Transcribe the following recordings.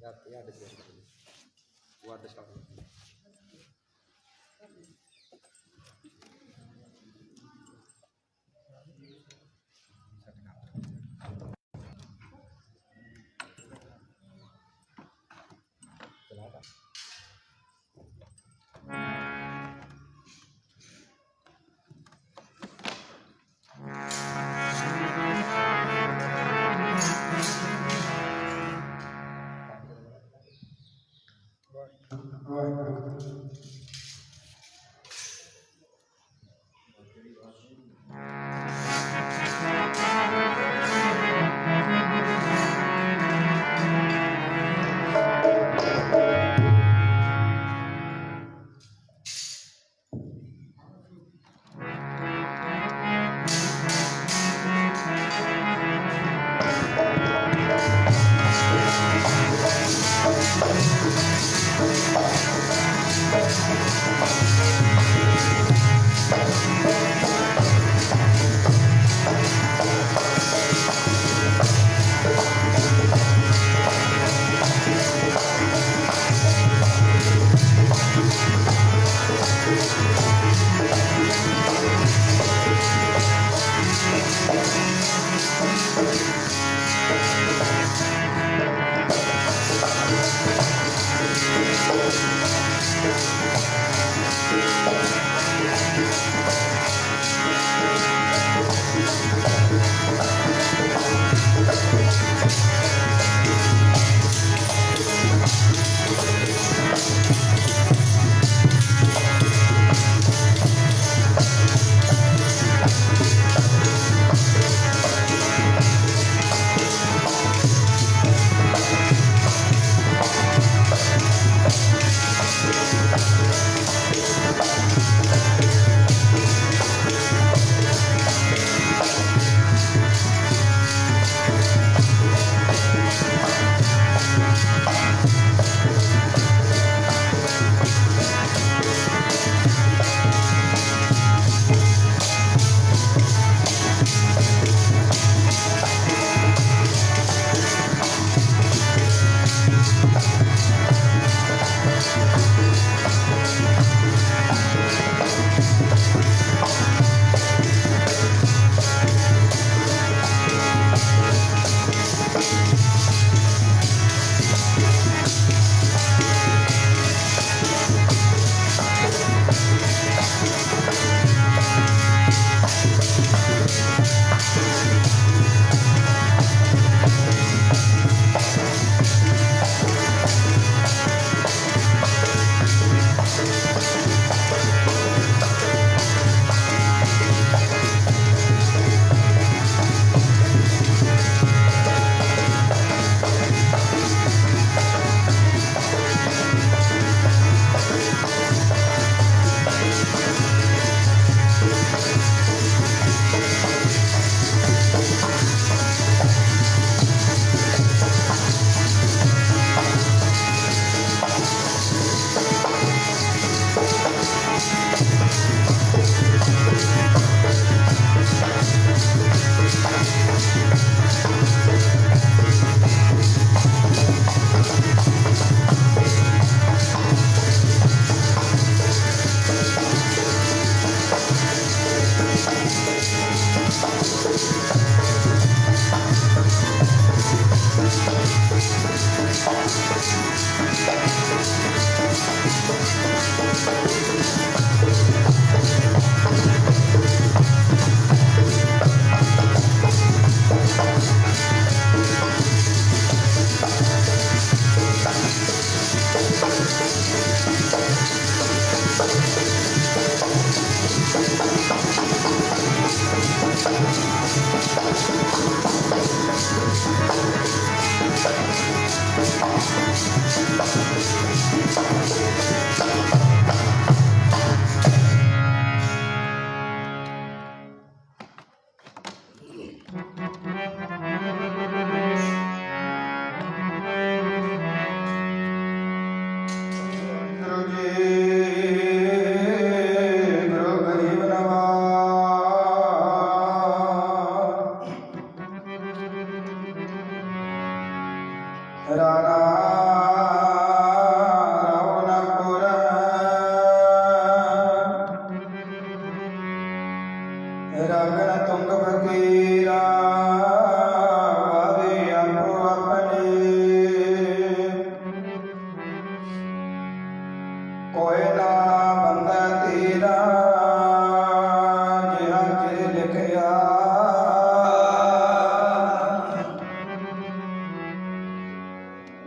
याद वाद शाम राणा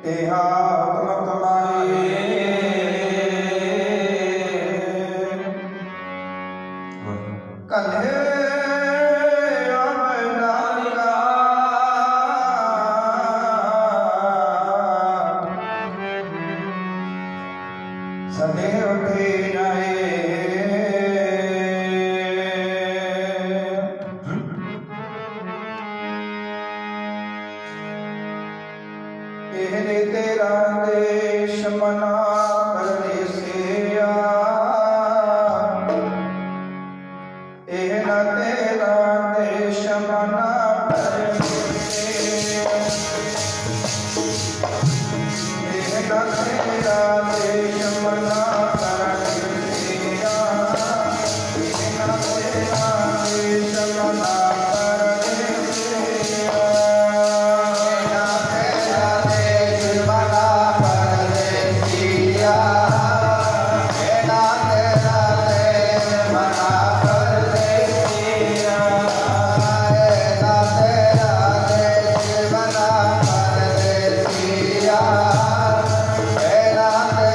तेहा हुक्म कमाए कन्हे अमदानिका सदैव थे जाए एहने तेरा देश मना करने से एहना तेरा देश मना करने एहना तेरा देश मना करने से एहना तेरा देश मना करने से तेरा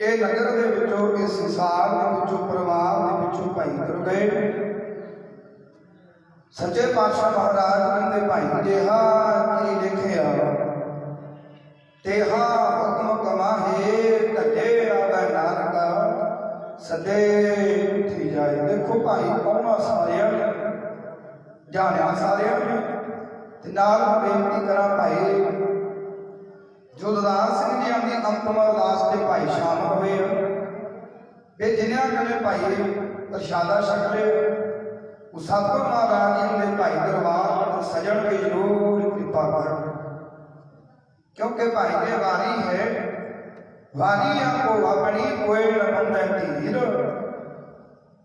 ਇਹ ਨਗਰ ਦੇ ਵਿੱਚੋਂ, ਇਸ ਸੰਸਾਰ ਦੇ ਵਿੱਚੋਂ, ਪਰਿਵਾਰ ਦੇ ਵਿੱਚੋਂ ਭਾਈ ਤੁਰ ਗਏ। ਸੱਚੇ ਪਾਤਸ਼ਾਹ ਮਹਾਰਾਜ ਕਹਿੰਦੇ ਭਾਈ ਜਿਹਾ ਕੀ ਲਿਖਿਆ ਤੇਹਾ ਹੁਕਮ ਕਮਾਹੇ, ਢੱਡੇ ਆਵੇ ਨਾਨਕਾ ਸਦੇ ਉੱਠੀ ਜਾਏ। ਦੇਖੋ ਭਾਈ ਕੌਣਾ ਸਾਰਿਆਂ ਨੇ ਜਾਣਿਆ, ਸਾਰਿਆਂ ਨੇ, ਤੇ ਨਾਲ ਬੇਨਤੀ ਕਰਾਂ ਭਾਈ ਜੋ ਦਦਾਰ ਸਿੰਘ ਜੀ ਦੀ ਅੰਤਮ ਅਰਦਾਸ ਤੇ ਭਾਈ ਸ਼ਾਮਲ ਹੋਏ ਵੀ ਜਿਨ੍ਹਾਂ ਕਨੇ ਭਾਈ ਪ੍ਰਸ਼ਾਦਾ ਛਕ ਲਿਓ, ਉਹ ਸਤਿਗੁਰੂ ਮਹਾਰਾਜ ਜੀ ਦੇ ਭਾਈ ਦਰਬਾਰ ਸਜਣ ਕੇ ਜ਼ਰੂਰ ਕਿਰਪਾ ਕਰੋ, क्योंकि भाई ने वारी है, वारी आपको अपनी कोई न बंदे धीर,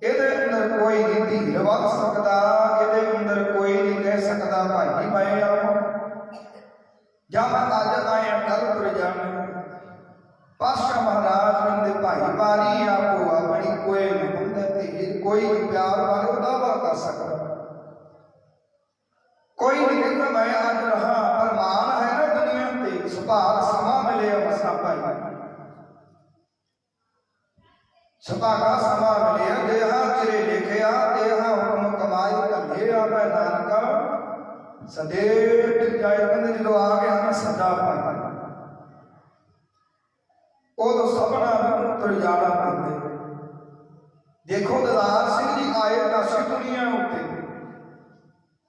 ਇਹਦੇ ਅੰਦਰ ਕੋਈ ਨਹੀਂ ਧੀਰ ਵੱਧ ਸਕਦਾ, ਇਹਦੇ ਅੰਦਰ ਕੋਈ ਨਹੀਂ ਕਹਿ ਸਕਦਾ ਭਾਈ ਮੈਂ ਆਵਾਂ ਜਾਂ ਮੈਂ ਅੱਜ ਆਇਆ ਕੱਲ ਤੁਰ ਜਾਣਾ। ਪਾਤਸ਼ਾਹ ਮਹਾਰਾਜ ਕਹਿੰਦੇ ਭਾਈ ਵਾਰੀ ਆਪੋ ਆਪਣੀ ਕੋਈ न बंदे धीर, ਕੋਈ ਨਹੀਂ ਪਿਆਰ ਵਾਲੇ ਦਾਵਾ ਕਰ ਸਕਦਾ, ਕੋਈ ਨਹੀਂ ਕਹਿੰਦਾ ਮੈਂ ਅੱਜ ਰਹਾ। ਅਰਮਾਨ ਹੈ ਨਾ ਦੁਨੀਆ ਤੇ ਸੁਭਾਗ ਸਮਾਂ ਮਿਲਿਆ ਮਸਾ ਭਾਈ, ਸੁਭਾਗਾ ਸਮਾਂ ਮਿਲਿਆ ਦੇਹਾ ਤੇਰੇ ਲਿਖਿਆ, ਦੇਹਾ ਹੁਕਮ ਕਮਾਈ ਧੰਦੇ ਆਵੇ ਨਾਨਕਾ ਸਦੇ ਜਾਏ। ਕਹਿੰਦੇ ਜਦੋਂ ਆ ਗਿਆ ਨਾ ਸਦਾ ਭਾਈ, ਉਦੋਂ ਸਭਨਾ ਨੂੰ ਤੁਰ ਜਾਣਾ ਪੈਂਦੇ। ਦੇਖੋ ਦਦਾਰ ਸਿੰਘ ਜੀ ਆਏ ਕਾਸ਼ੀ ਦੁਨੀਆ ਉੱਤੇ,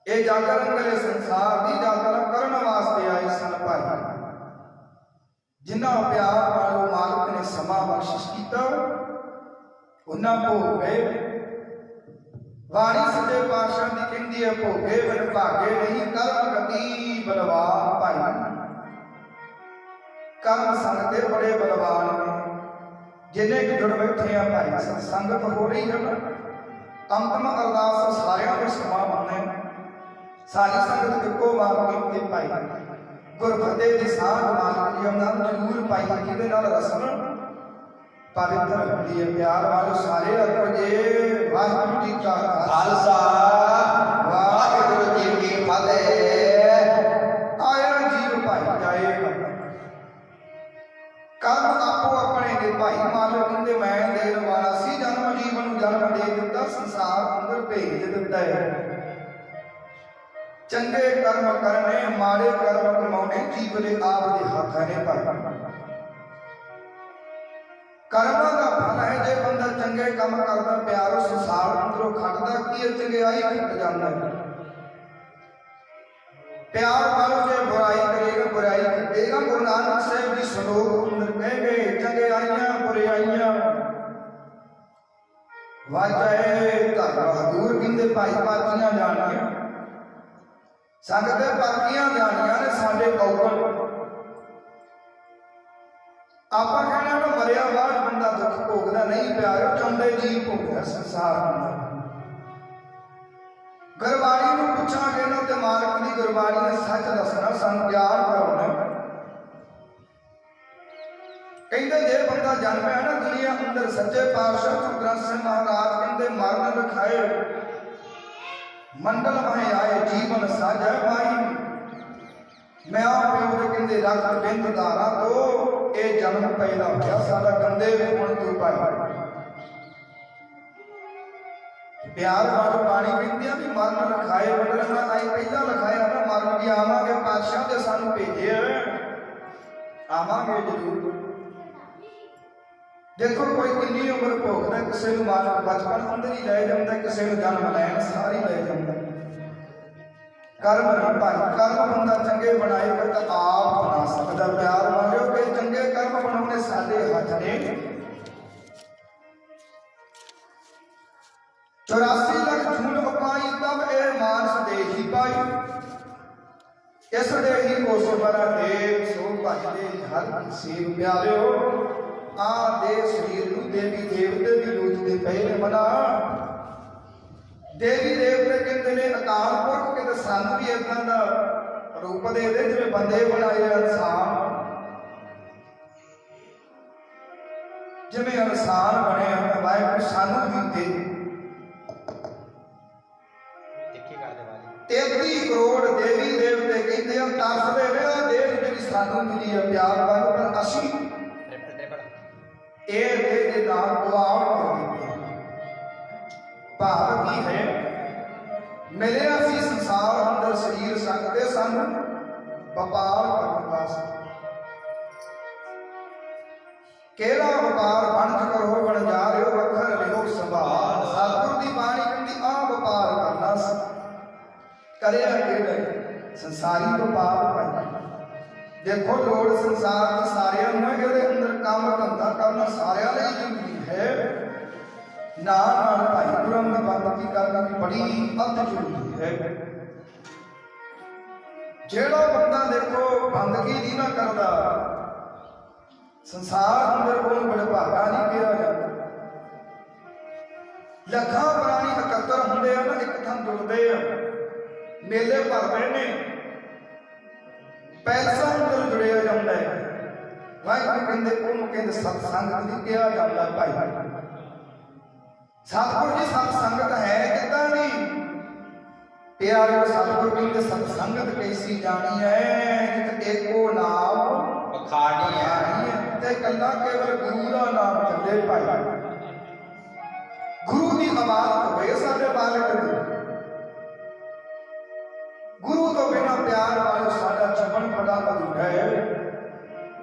ਇਹ ਜਾਗਰਣ ਵਾਲੇ ਸੰਸਾਰ ਦੀ ਯਾਤਰਾ ਕਰਨ ਵਾਸਤੇ ਆਏ ਸਨ ਭਾਈ, ਜਿਨ੍ਹਾਂ ਪਿਆਰ ਨਾਲ ਮਾਲਕ ਨੇ ਸਮਾਂ ਬਖਸ਼ਿਸ਼ ਕੀਤਾ, ਉਹਨਾਂ ਭੋਗ ਗਏ। ਵਾਰੀ ਸੱਚੇ ਪਾਤਸ਼ਾਹ ਦੀ ਕਹਿੰਦੀ ਹੈ ਭੋਗੇ ਬਿਨ ਭਾਗੇ ਨਹੀਂ, ਕਰਮ ਗਤੀ ਬਲਵਾਨ ਭਾਈ। ਕਰਮ ਸੰਗ ਤੇ ਬੜੇ ਬਲਵਾਨ ਨੇ, ਜਿੰਨੇ ਕਿ ਜੁੜ ਬੈਠੇ ਆ ਭਾਈ। ਸੰਗਤ ਹੋ ਰਹੀ ਹੈ, ਅੰਤਮ ਅਰਦਾਸ ਸਾਰਿਆਂ ਦੇ ਸਮਾਂ ਮੰਨੇ, ਸਾਰੀ ਸੰਗਤ ਇੱਕੋ ਵਾਰ ਕੀਤੀ ਭਾਈ। ਗੁਰਫਤਿਹ ਦੀ ਸਾਧ ਮਾਲਕ ਜੀ ਨਾਲ ਜ਼ਰੂਰ ਪਾਈ, ਜਿਹਦੇ ਨਾਲ ਰਸਮ ਪਵਿੱਤਰ ਹੁੰਦੀ ਹੈ। ਪਿਆਰ ਵਾਲੋ ਸਾਰੇ ਰੱਖੋ ਜੀ। ਵਾਹਿਗੁਰੂ ਜੀ ਕਾ ਖਾਲਸਾ, ਵਾਹਿਗੁਰੂ ਜੀ ਕੀ ਫਤਿਹ। ਆਇਆ ਜੀਵ ਭਾਈ ਜਾਏਗਾ, ਕਰਮ ਆਪੋ ਆਪਣੇ ਦੇ ਭਾਈ। ਮਾਲਕ ਕਹਿੰਦੇ ਮੈਂ ਦੇਣ ਵਾਲਾ ਸੀ, ਜਨਮ ਜੀਵਨ ਨੂੰ ਜਨਮ ਦੇ ਦਿੱਤਾ, ਸੰਸਾਰ ਅੰਦਰ ਭੇਜ ਦਿੱਤਾ ਹੈ। ਚੰਗੇ ਕਰਮ ਕਰਨੇ, ਮਾੜੇ ਕਰਮ ਕਮਾਉਣੇ, ਜੀਵ ਦੇ ਆਪ ਦੇ ਹੱਥ ਨੇ ਭਾਈ। ਕਰਮਾਂ ਦਾ ਫਲ ਹੈ, ਜੇ ਬੰਦਾ ਚੰਗੇ ਕੰਮ ਕਰਦਾ ਪਿਆਰੋ ਸੰਸਾਰ ਅੰਦਰੋਂ ਖੱਟਦਾ ਕੀ ਹੈ, ਚੰਗਿਆਈ ਖੱਟ ਜਾਂਦਾ ਹੈ। ਪਿਆਰ ਵਾਲੋ ਜੇ ਬੁਰਾਈ ਕਰੇਗਾ ਬੁਰਾਈ ਖੱਟੇਗਾ। ਗੁਰੂ ਨਾਨਕ ਸਾਹਿਬ ਜੀ ਸ਼ਲੋਕ ਅੰਦਰ ਕਹਿ ਗਏ ਚੰਗਿਆਈਆਂ ਬੁਰਾਈਆਂ ਵਾਜੇ ਧਰਮ ਹਦੂਰ। ਕਹਿੰਦੇ ਭਾਈ ਪਾਤੀਆਂ ਜਾਣੀਆਂ, ਸੰਗਤ ਦੇ ਪਾਤੀਆਂ ਜਾਣੀਆਂ ਨੇ ਸਾਡੇ ਕੌਕਲ। ਆਪਾਂ ਕਹਿਣਾ ਨਾ ਮਰਿਆ ਬਾਅਦ ਬੰਦਾ ਦੁੱਖ ਭੋਗਦਾ ਨਹੀਂ, ਪਿਆਰੋ ਚਾਹੁੰਦੇ ਜੀ ਭੋਗਦਾ ਸੰਸਾਰ ਅੰਦਰ। ਗੁਰਬਾਣੀ ਨੂੰ ਪੁੱਛਾਂਗੇ ਨਾ ਤੇ ਮਾਲਕ ਦੀ ਗੁਰਬਾਣੀ ਨੇ ਸੱਚ ਦੱਸਣਾ, ਸਾਨੂੰ ਪਿਆਰ ਕਰਾਉਣਾ। ਕਹਿੰਦੇ ਜੇ ਬੰਦਾ ਜਨਮਿਆ ਨਾ ਦੁਨੀਆ ਅੰਦਰ, ਸੱਚੇ ਪਾਤਸ਼ਾਹ ਗੁਰੂ ਗ੍ਰੰਥ ਸਾਹਿਬ ਮਹਾਰਾਜ ਕਹਿੰਦੇ ਮਰਨ ਰਖਾਏ ਮੰਡਲ ਮਹਿ ਆਏ, ਜੀਵਨ ਸਾਜੈ ਮਾਈ। ਮੈਂ ਪਿਓ ਕਹਿੰਦੇ ਰਖਤ ਬਿੰਦ ਧਾਰਾ ਤੋਂ ਇਹ ਜਨਮ ਪੈਦਾ ਹੋਇਆ, ਸਾਡਾ ਗੰਦੇ ਹੁਣ ਤੂੰ ਪਾਈ। ਪਿਆਰ ਵਾਲੋ ਬਾਣੀ ਕਹਿੰਦੀ ਆ ਵੀ ਮਰਨ ਰਖਾਏ ਮੰਡਲ ਮੈਂ ਆਈ। ਪਹਿਲਾਂ ਲਿਖਾਇਆ ਨਾ ਮਰਨ ਵੀ ਆਵਾਂਗੇ, ਪਾਤਸ਼ਾਹ ਦੇ ਸਾਨੂੰ ਭੇਜਿਆ, ਆਵਾਂਗੇ ਜ਼ਰੂਰ। ਦੇਖੋ ਕੋਈ ਕਿੰਨੀ ਉਮਰ ਭੋਗਦਾ, ਕਿਸੇ ਨੂੰ ਮਾਲਕ ਬਚਪਨ ਅੰਦਰ ਹੀ ਲੈ ਜਾਂਦਾ, ਕਿਸੇ ਨੂੰ ਜਨਮ ਲੈਣ ਸਾਰੀ ਲੈ ਜਾਂਦਾ। ਕਰਮ ਨਹੀਂ ਭਾਈ, ਕਰਮ ਬੰਦਾ ਚੰਗੇ ਬਣਾਏਗਾ ਤਾਂ ਆਪ ਬਣਾ ਸਕਦਾ। ਪਿਆਰ ਵਾਲਿਓ ਕਿ ਚੰਗੇ ਕਰਮ ਬਣਾਉਣੇ ਸਾਡੇ ਹੱਥ ਨੇ। 84 ਲੱਖ ਜੂਨ ਉਪਾਈ ਤਬ ਇਹ ਮਾਨਸ ਦੇਹੀ ਪਾਈ। ਇਸ ਦੇਹੀ ਕੋ ਸੁਮਰਾ ਦੇਵ ਸੋ ਭਜਦੇ ਹਰ ਸੇਵ ਪਿਆਰਿਓ। ਆ ਦੇ ਸਰੀਰ ਨੂੰ ਦੇਵੀ ਦੇਵਤੇ ਵੀ ਰੂਜਦੇ ਪਏ ਨੇ ਮਨਾ। ਦੇਵੀ ਦੇਵਤੇ ਕਹਿੰਦੇ ਨੇ ਅਕਾਲ ਪੁਰਖ, ਕਹਿੰਦੇ ਸਾਨੂੰ ਵੀ ਏਦਾਂ ਦਾ ਰੂਪ ਦੇ ਦੇ ਜਿਵੇਂ ਬੰਦੇ ਬਣਾਏ ਇਨਸਾਨ, ਜਿਵੇਂ ਇਨਸਾਨ ਬਣੇ ਆ। ਵਾਹਿਗੁਰੂ ਸਾਨੂੰ ਵੀ ਦੇ 33 ਕਰੋੜ ਦੇਵੀ ਦੇਵਤੇ ਕਹਿੰਦੇ ਆ ਤਰਸਦੇ ਨੇ ਆ ਦੇਹ ਜਿਹੜੀ ਸਾਨੂੰ ਮਿਲੀ ਆ ਪਿਆਰ ਵਾਲੀ, ਪਰ ਅਸੀਂ ਇਹ ਦੇ ਨਾਲ ਪੁਆੜ ਕਰ ਦਿੱਤੇ। ਭਾਵ ਕੀ ਹੈ, ਮਿਲਿਆ ਸੀ ਸੰਸਾਰ ਅੰਦਰ ਸਰੀਰ ਸੰਗਦੇ ਸਨ ਵਪਾਰ ਕਰਨ ਵਾਸਤੇ। ਕਿਹੜਾ ਵਪਾਰ ਵਣਜ ਕਰੋ ਵਣਜਾਰਿਓ ਵੱਖਰ ਲਿਓ ਸੰਭਾਲ। ਸਤਿਗੁਰ ਦੀ ਬਾਣੀ ਕਹਿੰਦੀ ਆਹ ਵਪਾਰ ਕਰਨਾ ਸੀ। ਕਰਿਆ ਕਿਹੜਾ ਸੰਸਾਰੀ ਵਪਾਰ ਭਾਈ। ਦੇਖੋ ਲੋੜ ਸੰਸਾਰ ਦੀ ਸਾਰਿਆਂ ਨੂੰ, ਇਹਦੇ ਅੰਦਰ ਕੰਮ ਧੰਦਾ ਕਰਨਾ ਸਾਰਿਆਂ ਲਈ ਜ਼ਰੂਰੀ ਹੈ। ਨਾਲ ਭਾਈ ਗੁਰਾਂ ਦੀ ਬੰਦਗੀ ਕਰਨਾ ਵੀ ਬੜੀ ਅਤ ਜ਼ਰੂਰੀ ਹੈ। ਜਿਹੜਾ ਬੰਦਾ ਦੇਖੋ ਬੰਦਗੀ ਨਹੀਂ ਨਾ ਕਰਦਾ, ਸੰਸਾਰ ਅੰਦਰ ਕੋਈ ਵਡਭਾਗਾ ਨਹੀਂ ਕਿਹਾ ਜਾਂਦਾ। ਲੱਖਾਂ ਪ੍ਰਾਣੀ ਇਕੱਤਰ ਹੁੰਦੇ ਆ ਨਾ, ਇੱਕ ਥਾਂ ਜੁੜਦੇ ਆ, ਮੇਲੇ ਭਰਦੇ ਨੇ, ਪੈਸਾ ਅੰਦਰ ਜੁੜਿਆ ਜਾਂਦਾ ਹੈ। ਵਾਹਿਗੁਰੂ ਕਹਿੰਦੇ ਉਹਨੂੰ ਕਹਿੰਦੇ ਸਤ ਸੰਗਤ ਨਹੀਂ ਕਿਹਾ ਜਾਂਦਾ ਭਾਈ। ਸਤਿਗੁਰ ਜੀ ਸਤ ਸੰਗਤ ਹੈ ਕਿੱਦਾਂ ਦੀ ਪਿਆਰੇ। ਸਤਿਗੁਰ ਕਹਿੰਦੇ ਸਤ ਸੰਗਤ ਕੈਸੀ ਜਾਣੀ ਹੈ, ਜਿਤ ਏਕੋ ਨਾਮ ਬਖਾਣੀ ਹੈ ਤੇ ਕੱਲਾ ਕੇਵਲ ਗੁਰੂ ਦਾ ਨਾਮ ਚੱਲੇ ਭਾਈ। ਗੁਰੂ ਦੀ ਆਵਾਜ਼ ਹੋਏ ਸਾਡੇ ਬਾਲਕ ਦੀ। ਗੁਰੂ ਤੋਂ ਬਿਨਾਂ ਪਿਆਰ ਵਾਲਾ ਸਾਡਾ ਜੀਵਨ ਬੜਾ ਅਧੂਰਾ ਹੈ।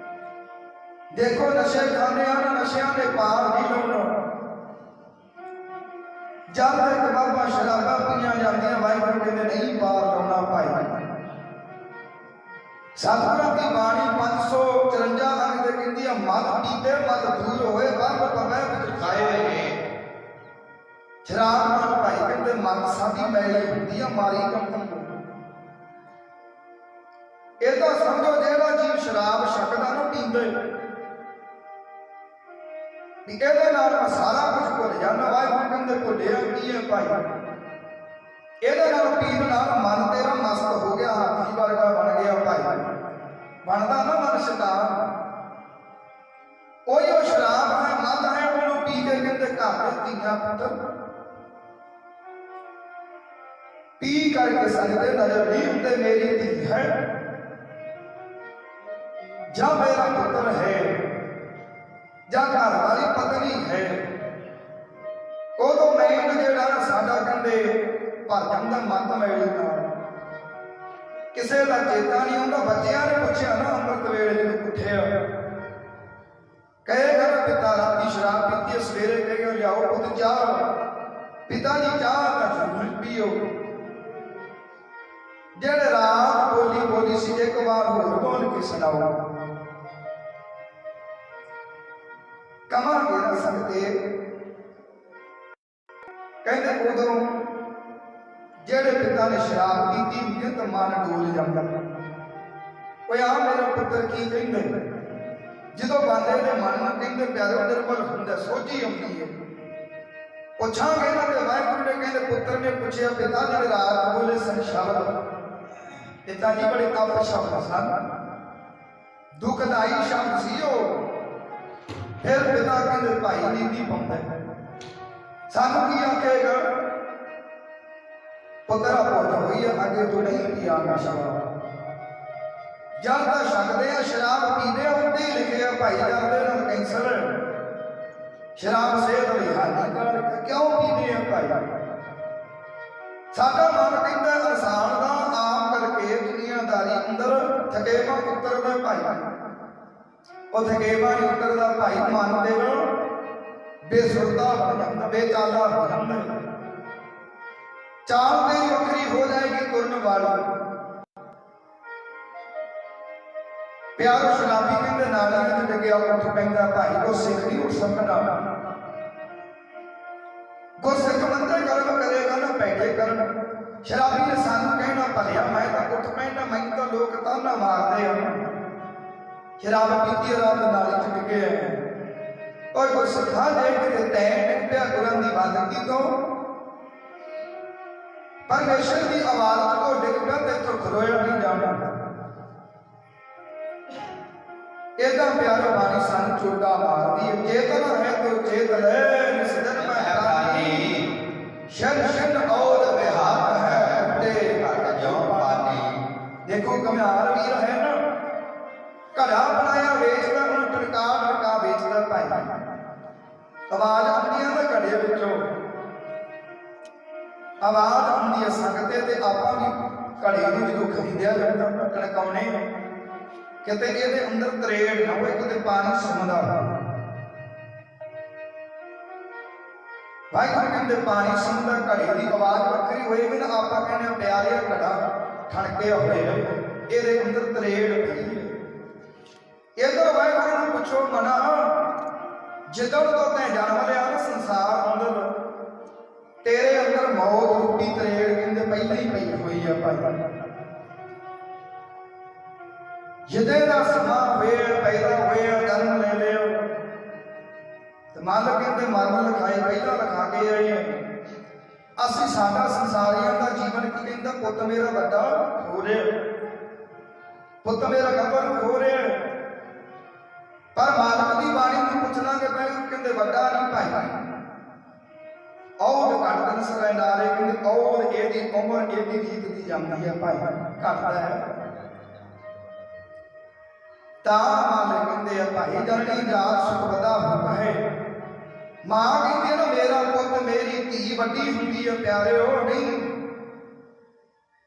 ਦੇਖੋ ਨਸ਼ੇ ਖਾਂਦੇ ਹਨ, ਨਸ਼ਿਆਂ ਦੇ ਪਾਰ ਨਹੀਂ ਲਾਉਣਾ। ਜਦ ਤੱਕ ਬਾਬਾ ਸ਼ਰਾਬਾਂ ਪੀਆਂ ਜਾਂਦੀਆਂ, ਵਾਹਿਗੁਰੂ ਕਹਿੰਦੇ ਨਹੀਂ ਪਾਰ ਲਾਉਣਾ ਭਾਈ। ਸਤਿਗੁਰਾਂ ਦੀ ਬਾਣੀ 554 ਅੰਗ ਤੇ ਕਹਿੰਦੀ ਆ, ਮਦ ਪੀਤੇ ਮਦ ਦੂਰ ਹੋਏ ਬੰਦ ਪਵੈ ਵਿੱਚ ਖਾਏ। ਸ਼ਰਾਬ ਨਾਲ ਭਾਈ ਕਹਿੰਦੇ ਮਨ ਸਾਡੀ ਮੈਲੀ ਹੁੰਦੀ ਆ, ਮਾਰੀ ਕੰਪਨ। ਇਹ ਤਾਂ ਸਮਝੋ ਜਿਹੜਾ ਜੀਵ ਸ਼ਰਾਬ ਛਕਦਾ ਨਾ ਪੀਂਦੇ ਵੀ ਇਹਦੇ ਨਾਲ ਮੈਂ ਸਾਰਾ ਕੁਝ ਭੁੱਲ ਜਾਂਦਾ। ਵਾਹਿਗੁਰੂ ਕਹਿੰਦੇ ਭੁੱਲਿਆ ਕੀ ਹੈ ਭਾਈ। ਇਹਦੇ ਨਾਲ ਪੀਣ ਨਾਲ ਮਨ ਤੇਰਾ ਮਸਤ ਹੋ ਗਿਆ, ਹਾਥੀ ਵਰਗਾ ਬਣ ਗਿਆ ਭਾਈ। ਬਣਦਾ ਨਾ ਮਨ ਸ਼ੈਤਾਨ। ਉਹ ਸ਼ਰਾਬ ਹੈ, ਮਦ ਹੈ, ਉਹਨੂੰ ਪੀ ਕੇ ਕਹਿੰਦੇ ਘਰ ਦੇ ਧੀਆਂ ਪੁੱਤਰ ਪੀ ਕਰਕੇ ਸਕਦੇ ਨਜ਼ਰ ਨਹੀਂ ਹੁੰਦੇ ਮੇਰੀ ਧੀ ਹੈ ਜਾਂ ਮੇਰਾ ਪੁੱਤਰ ਹੈ ਜਾਂ ਘਰ ਵਾਲੀ ਪਤਨੀ ਹੈ। ਉਦੋਂ ਮੈਲ ਜਿਹੜਾ ਨਾ ਸਾਡਾ ਕਹਿੰਦੇ ਭਰ ਜਾਂਦਾ ਮੱਤ ਮੈਲ ਨਾਲ। ਕਿਸੇ ਦਾ ਚੇਤਾ ਨਹੀਂ ਆਉਂਦਾ। ਬੱਚਿਆਂ ਨੇ ਪੁੱਛਿਆ ਨਾ ਅੰਮ੍ਰਿਤ ਵੇਲੇ ਜਦੋਂ ਉੱਠਿਆ, ਕਹੇਗਾ ਨਾ ਪਿਤਾ ਰਾਤੀ ਸ਼ਰਾਬ ਪੀਤੀ, ਸਵੇਰੇ ਕਹੇਗਾ ਲਿਆਓ ਪੁੱਤ ਚਾਹ। ਪਿਤਾ ਜੀ ਚਾਹ ਤਾਂ ਜ਼ਰੂਰ ਪੀਓ। ਜਿਹੜੇ ਰਾਤ ਬੋਲੀ ਸੀ ਇੱਕ ਵਾਰ ਹੋਰ ਬੋਲ ਕੇ ਸੁਣਾਓ। ਕਮਾਂਗੇ ਨਾ ਸਕਦੇ। ਕਹਿੰਦੇ ਉਦੋਂ ਜਿਹੜੇ ਪਿਤਾ ਨੇ ਸ਼ਰਾਬ ਪੀਤੀ ਹੁੰਦੀ ਤਾਂ ਮਨ ਡੋਲ ਜਾਂਦਾ। ਓਏ ਆ ਮੇਰਾ ਪੁੱਤਰ ਕੀ ਕਹਿੰਦੇ। ਜਦੋਂ ਬੰਦੇ ਦੇ ਮਨ ਨੂੰ ਕਹਿੰਦੇ ਪਿਆਰੇ ਨਿਰਮਲ ਹੁੰਦਾ, ਸੋਝੀ ਆਉਂਦੀ ਹੈ। ਪੁੱਛਾਂਗੇ ਨਾ ਤੇ ਵਾਹਿਗੁਰੂ ਨੇ ਕਹਿੰਦੇ ਪੁੱਤਰ ਨੇ ਪੁੱਛਿਆ ਪਿਤਾ ਜਿਹੜੇ ਰਾਤ ਬੋਲੇ ਸਨ ਸ਼ਬਦ, ਪਿਤਾ ਜੀ ਬੜੇ ਕਾਫਰ ਸ਼ਬਦ ਸਨ, ਦੁਖਦਾਈ ਸ਼ਬਦ ਸੀ ਉਹ। ਫਿਰ ਪਿਤਾ ਕਹਿੰਦੇ ਭਾਈ ਨੀਤੀ ਪਾਉਂਦਾ ਸਾਨੂੰ ਕੀ ਆਖੇਗਾ। ਪੁੱਤਰਾ ਪੁੱਤ ਹੋਈ ਅੱਗੇ ਤੋਂ ਨਹੀਂ ਪੀਆ ਸ਼ਰਾਬ। ਜਦ ਤਾਂ ਛਕਦੇ ਆ ਸ਼ਰਾਬ ਪੀਂਦੇ ਆ, ਉੱਤੇ ਹੀ ਲਿਖਿਆ ਭਾਈ ਜਾਂਦੇ ਨਾਲ ਕੈਂਸਰ, ਸ਼ਰਾਬ ਸਿਹਤ ਲਈ ਹਾਨੀਕਾਰਕ। ਕਿਉਂ ਪੀਂਦੇ ਆ ਭਾਈ। ਸਾਡਾ ਮਨ ਕਹਿੰਦਾ ਇਨਸਾਨ ਦਾ ਆਮ ਕਰਕੇ ਦੁਨੀਆਦਾਰੀ ਅੰਦਰ ਥਕੇਵਾ ਉਤਰਦਾ ਭਾਈ। ਉਹ ਥਕੇਵਾ ਨਹੀਂ ਉਤਰਦਾ ਭਾਈ, ਮਨ ਦੇ ਬੇਸੁਰਦਾ ਹੋ ਜਾਂਦਾ, ਬੇਚਾਲਾ ਹੋ ਜਾਂਦਾ। ਚਾਲ ਤੇ ਵੱਖਰੀ ਹੋ ਜਾਏਗੀ ਤੁਰਨ ਵਾਲੀ। ਪਿਆਰੋ ਸ਼ਰਾਬੀ ਕਹਿੰਦੇ ਨਾਲੀ ਵਿੱਚ ਡਿੱਗਿਆ ਉੱਠ ਪੈਂਦਾ ਭਾਈ। ਉਹ ਸਿੱਖ ਨਹੀਂ ਉੱਠ ਸਕਦਾ। ਗੁਰਸਿੱਖ ਮੰਦੇ ਕਰਮ ਕਰੇਗਾ ਨਾ ਬੈਠੇ ਕਰਨ। ਸ਼ਰਾਬੀ ਨੇ ਸਾਨੂੰ ਕਹਿਣਾ ਭਲਿਆ ਮੈਂ ਤਾਂ ਉੱਠ ਪੈਂਦਾ, ਮੈਨੂੰ ਤਾਂ ਲੋਕ ਤਾਨਾ ਮਾਰਦੇ ਆ। ਸ਼ਰਾਬ ਪੀਤੀ ਰਾਤ ਨਾਲੀ ਚ ਡਿੱਗੇ। ਓਏ ਕੋਈ ਸਿੱਖਾ ਦੇ ਕੇ ਤੈਨ ਪਿਆ ਗੁਰਾਂ ਦੀ ਬੰਦਗੀ ਤੋਂ, ਪਰਮੇਸ਼ਰ ਦੀ ਆਵਾਜ਼ ਤੋਂ ਡਿੱਗ ਪਿਆ ਤੇ ਇੱਥੋਂ ਖਲੋਇਆ ਨਹੀਂ ਜਾਣਾ। ਇਹਦਾ ਪਿਆਰਾ ਬਾਣੀ ਸਾਨੂੰ ਚੋਟਾ ਮਾਰਦੀ ਹੈ। ਚੇਤਨ ਹੈ ਤੋ ਚੇਤ ਲੈ ਨਿਸਦਨ ਮੈਂ ਹੈਰਾਨੀ, ਸ਼ਨ ਸ਼ਨ ਔਰ ਵਿਹਾਰ ਹੈ ਤੇ ਘਟ ਜੋ ਪਾਣੀ। ਦੇਖੋ ਘੁਮਿਆਰ ਵੀਰ ਹੈ ਨਾ, ਘੜਾ ਬਣਾਇਆ ਵੇਚਦਾ, ਉਹਨੂੰ ਟਰਕਾ ਵੇਚਦਾ ਭਾਈ। आवाज आती है ना घड़े विचों, आवाज आती है संगते ते आपां भी घड़े नूं जदों खरीदिया कणकाउने किते इहदे अंदर तरेड़ ना होए, किते पानी सुमदा होवे। वाहिगुरू कहते पानी सुमदा घड़े की आवाज वक्री होए भी ना, आपां कहने प्यारे घड़ा ठणके होए इहदे अंदर तरेड़ पई है। इधर वाहिगुरू नूं पुछो मना, जिदण तो तैं जन्म लिया ना संसार अंदर, तेरे अंदर मौत रूपी तरेड़ कहते पहले ही पई हुई है भाई। जिदे दा समा होए पैदा होए जन्म ले लियो, मालक कहते मरम लिखाए पहला लिखा के आए हैं। असी साडा संसारियों का जीवन की कहता पुत मेरा बड़ा हो रहा, पुत मेरा गबर हो रहा, पर मालक की बाणी में पूछना कि मैं कहते बड़ा नहीं भाई, औद घट दिन सरैंडारे कहते औद एदी उम्र एदी रीत दी जाती है भाई, घटता है ता मालक कहते भाई जननी जात सुख बदा हुक है। मां कहती है ना मेरा पुत मेरी धी वड्डी हुंदी है प्यारे हो नहीं,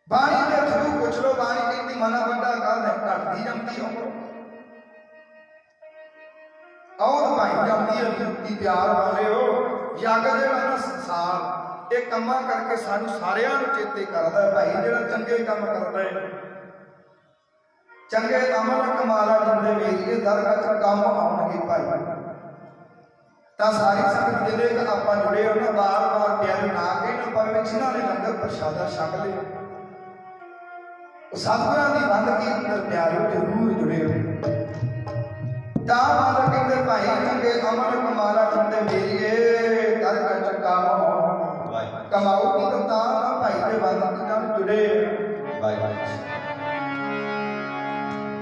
बाणी के थरू पुछ लो, बाणी कहती मना बड़ा गल है घटती जाती उम्र, और भाई जाती है रीति प्यार वाले हो। जग जिहड़ा ना संसार ये कम्मां करके सानू सारियां नूं चेते करदा है भाई, जिहड़ा चंगे काम करदा है चंगे अमल कमाला जिंदे मेरी दर च काम आउणगे भाई। ਤਾਂ ਸਾਰੀ ਸੰਗਤ ਜਿਹਦੇ ਆਪਾਂ ਜੁੜੇ ਹੋ ਨਾ ਬਾਰ-ਬਾਰ ਪਿਆਰੇ ਨਾ ਕਹਿਣਾ ਪਵੇ, ਜਿਨ੍ਹਾਂ ਨੇ ਲੰਗਰ ਪ੍ਰਸ਼ਾਦਾ ਛਕ ਲਿਆ ਉਹ ਸਤਿਗੁਰਾਂ ਦੀ ਬੰਦਗੀ ਅੰਦਰ ਪਿਆਰੇ ਜ਼ਰੂਰ ਜੁੜੇ ਹੋ। ਤਾਂ ਮਾਲਕ ਕਹਿੰਦੇ ਭਾਈ ਚੰਗੇ ਅਮਲ ਕਮਾਲਾ ਜਿੰਦੇ ਮੇਰੀਏ ਕਰ ਕਰ ਕੰਮ ਕਮਾਉਗੀ ਤਾਂ ਭਾਈ ਦੇ ਬੰਦਗੀ ਨਾਲ ਜੁੜੇ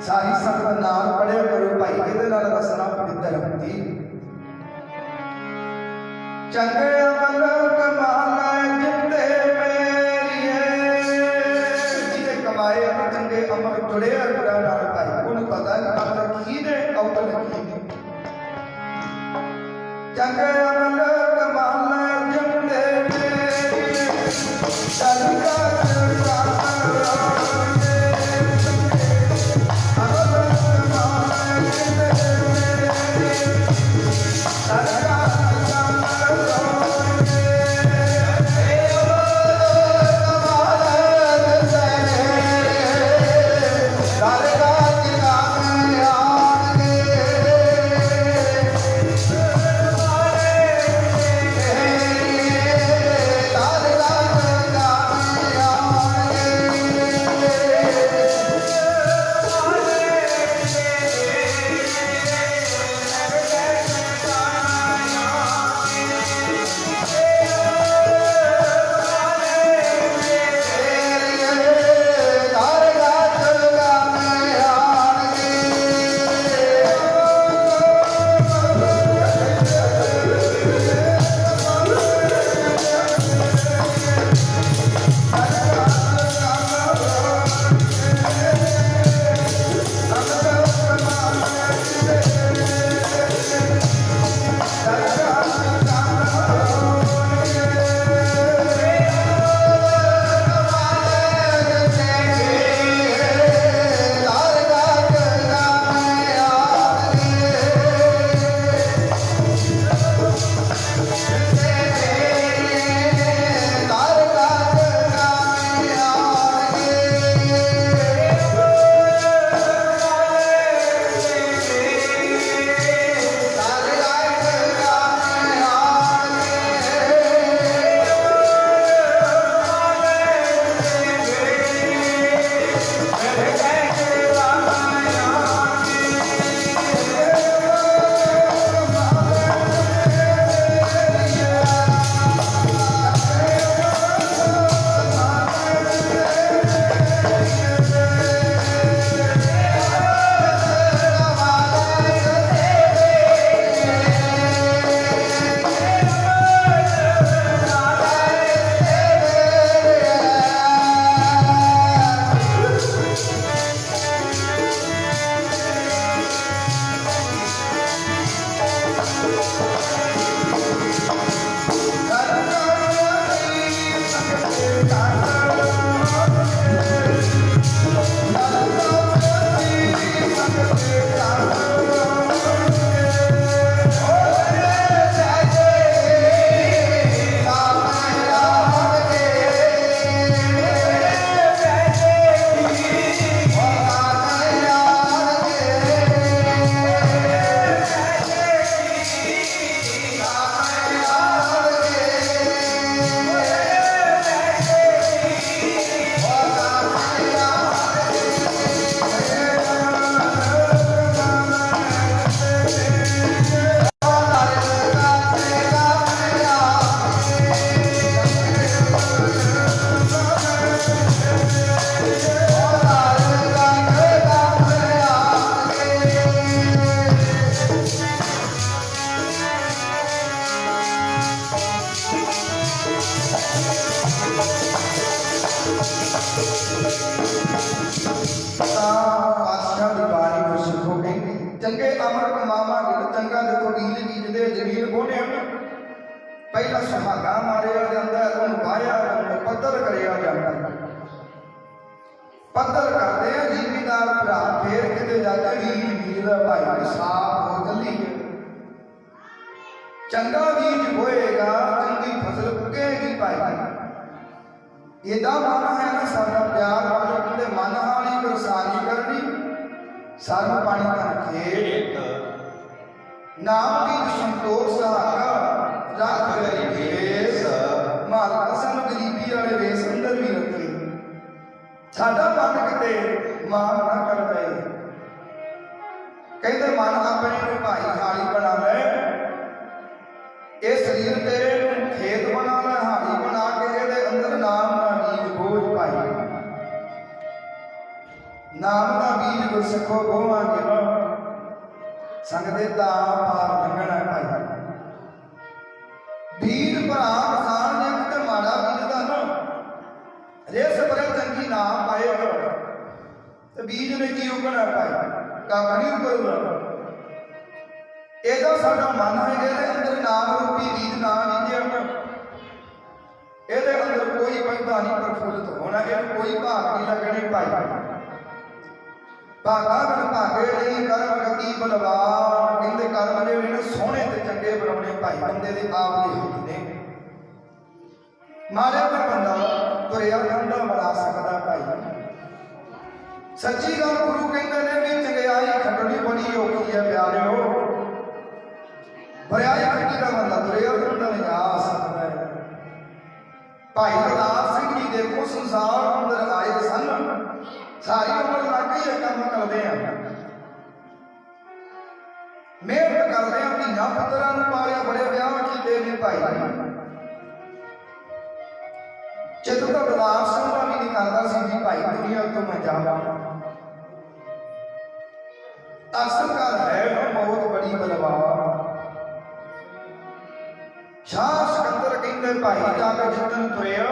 ਸਾਰੀ ਸੰਗਤ ਨਾਲ ਪੜਿਆ ਕਰੋ ਭਾਈ, ਇਹਦੇ ਨਾਲ ਰਸਨਾ ਪਵਿੱਤਰ ਹੁੰਦੀ। चंगे अमल कमाला जिंदे मेरिए, जिन्हें कमाए चंगे अमल जुड़े अगला नाल भाई, उन्हें पता नहीं अमल की ने अवल की ने। चंगे अमल कमाला जिंदे मेरिए, चंगा ਚੰਗੇ ਅਮਰ ਕਮਾਵਾਂਗੇ। ਚੰਗਾ ਦੇਖੋ ਬੀਜ ਬੀਜਦੇ ਜ਼ਮੀਨ ਬੋਹਣੇ ਪਹਿਲਾਂ ਸੁਹਾਗਾ ਮਾਰਿਆ ਜਾਂਦਾ, ਉਹਨੂੰ ਵਾਹਿਆ ਜਾਂਦਾ, ਪੱਧਰ ਕਰਿਆ ਜਾਂਦਾ। ਪੱਧਰ ਕਰਦੇ ਆ ਜ਼ਿਮੀਦਾਰ ਭਰਾ, ਫੇਰ ਕਿਤੇ ਜਾ ਕੇ ਬੀਜ ਬੀਜਦਾ ਭਾਈ ਸਾਫ ਹੋ ਚੱਲੀ। ਚੰਗਾ ਬੀਜ ਹੋਏਗਾ, ਚੰਗੀ ਫਸਲ ਉੱਗੇਗੀ ਭਾਈ। ਇਹਦਾ ਮਨ ਹੈ ਨਾ ਸਾਡਾ ਪਿਆਰ ਮਾਲਕ ਦੇ ਮਨ ਹਾਲੀ ਕਰਸਾਨੀ ਕਰਨੀ, ਸਰਬ ਪਾਣੀ ਕਰ ਖੇਤ ਨਾਮ ਬੀਜ ਸੰਤੋਖ ਸਹਾਗਾ ਰੱਖ ਗਈ ਵੇਸ। ਮਾਲਕ ਸਾਨੂੰ ਗਰੀਬੀ ਵਾਲੇ ਵੇਸ ਅੰਦਰ ਵੀ ਰੱਖੇ, ਸਾਡਾ ਮਨ ਕਿਤੇ ਮਾਨ ਨਾ ਕਰ ਪਏ। ਕਹਿੰਦੇ ਮਨ ਆਪਣੇ ਨੂੰ ਭਾਈ ਹਾਲੀ ਬਣਾ ਲੈ, ਇਹ ਸਰੀਰ ਤੇਰੇ ਨੂੰ ਖੇਤ ਬਣਾ ਲੈ, ਹਾਲੀ ਬਣਾ ਕੇ ਇਹਦੇ ਅੰਦਰ ਨਾਮ ਦਾ ਬੀਜ ਬੋਝ ਭਾਈ। ਨਾਮ ਦਾ ਬੀਜ ਗੁਰਸਿੱਖੋ ਬੋਵਾਂਗੇ ਨਾ, ਸੰਗ ਦੇ ਤਾਂ ਪਾਰ ਲੰਘਣਾ ਭਾਈ। ਬੀਜ ਭਰਾ ਕਿਸਾਨ ਜੇ ਕਿਤੇ ਮਾੜਾ ਬੀਜਦਾ ਨਾ, ਰੇਸ ਬਰੇ ਚੰਗੀ ਨਾ ਪਾਏਗਾ ਤੇ ਬੀਜ ਨੇ ਕੀ ਉਗਣਾ ਭਾਈ, ਕੱਖ ਨਹੀਂ ਉਗਦਾ। ਇਹਦਾ ਸਾਡਾ ਮਨ ਹੈ ਇਹਦੇ ਅੰਦਰ ਨਾਮ ਰੂਪੀ ਬੀਜ ਨਾ ਬੀਜਿਆ ਨਾ, ਇਹਦੇ ਅੰਦਰ ਕੋਈ ਪੈਦਾ ਨਹੀਂ ਪ੍ਰਫੁੱਲਤ ਹੋਣਾ, ਇਹਨੂੰ ਕੋਈ ਭਾਗ ਨਹੀਂ ਲੱਗਣੇ ਭਾਈ। ਭਾਗਾ ਬਣ ਭਾਗੇ ਨਹੀਂ ਕਰਮ ਗਤੀ ਬਲਵਾਨ। ਕਹਿੰਦੇ ਕਰਮ ਜਿਹੜੇ ਨੇ ਸੋਹਣੇ ਤੇ ਚੰਗੇ ਬਣਾਉਣੇ ਭਾਈ, ਬੰਦੇ ਦੇ ਆਪ ਦੇ ਹੱਥ ਨੇ। ਮਾਰੇ ਦਾ ਬੰਦਾ ਤੁਰਿਆ ਜਾਂਦਾ ਬਣਾ ਸਕਦਾ ਭਾਈ। ਸੱਚੀ ਗੱਲ ਗੁਰੂ ਕਹਿੰਦੇ ਨੇ ਵੀ ਚੰਗਿਆਈ ਖੱਟਣੀ ਬੜੀ ਔਖੀ ਹੈ ਪਿਆਰਿਓ। ਬਰਿਆਈ ਖੱਟੀ ਦਾ ਬੰਦਾ ਤੁਰਿਆ ਜਾਂਦਾ ਨਹੀਂ ਆ ਸਕਦਾ ਹੈ। ਭਾਈ ਗੁਰਦਾਸ ਸਿੰਘ ਜੀ ਦੇਖੋ ਸੰਸਾਰ ਅੰਦਰ ਆਏ ਸਨ, ਸਾਰੀ ਉਮਰ ਲੱਗ ਹੀ ਇਹ ਕੰਮ ਕਰਦੇ ਆ, ਮਿਹਨਤ ਕਰਦੇ ਆ, ਧੀਆਂ ਪੁੱਤਰਾਂ ਨੂੰ ਪਾਲਿਆ, ਬੜੇ ਵਿਆਹ ਕੀਤੇ ਨੇ ਭਾਈ। ਜਦੋਂ ਤਾਂ ਗੁਰਦਾਸ ਸਿੰਘ ਦਾ ਵੀ ਨਹੀਂ ਕਰਦਾ ਸੀ ਜੀ ਭਾਈ ਦੁਨੀਆ ਤੋਂ ਮੈਂ ਜਾਵਾਂ। ਅਸਲ ਗੱਲ ਹੈ ਬਹੁਤ ਬੜੀ ਬਲਵਾਨ। ਸ਼ਾਹ ਸਿਕੰਦਰ ਕਹਿੰਦੇ ਭਾਈ ਜਗ ਜਿੱਤਣ ਤੁਰਿਆ,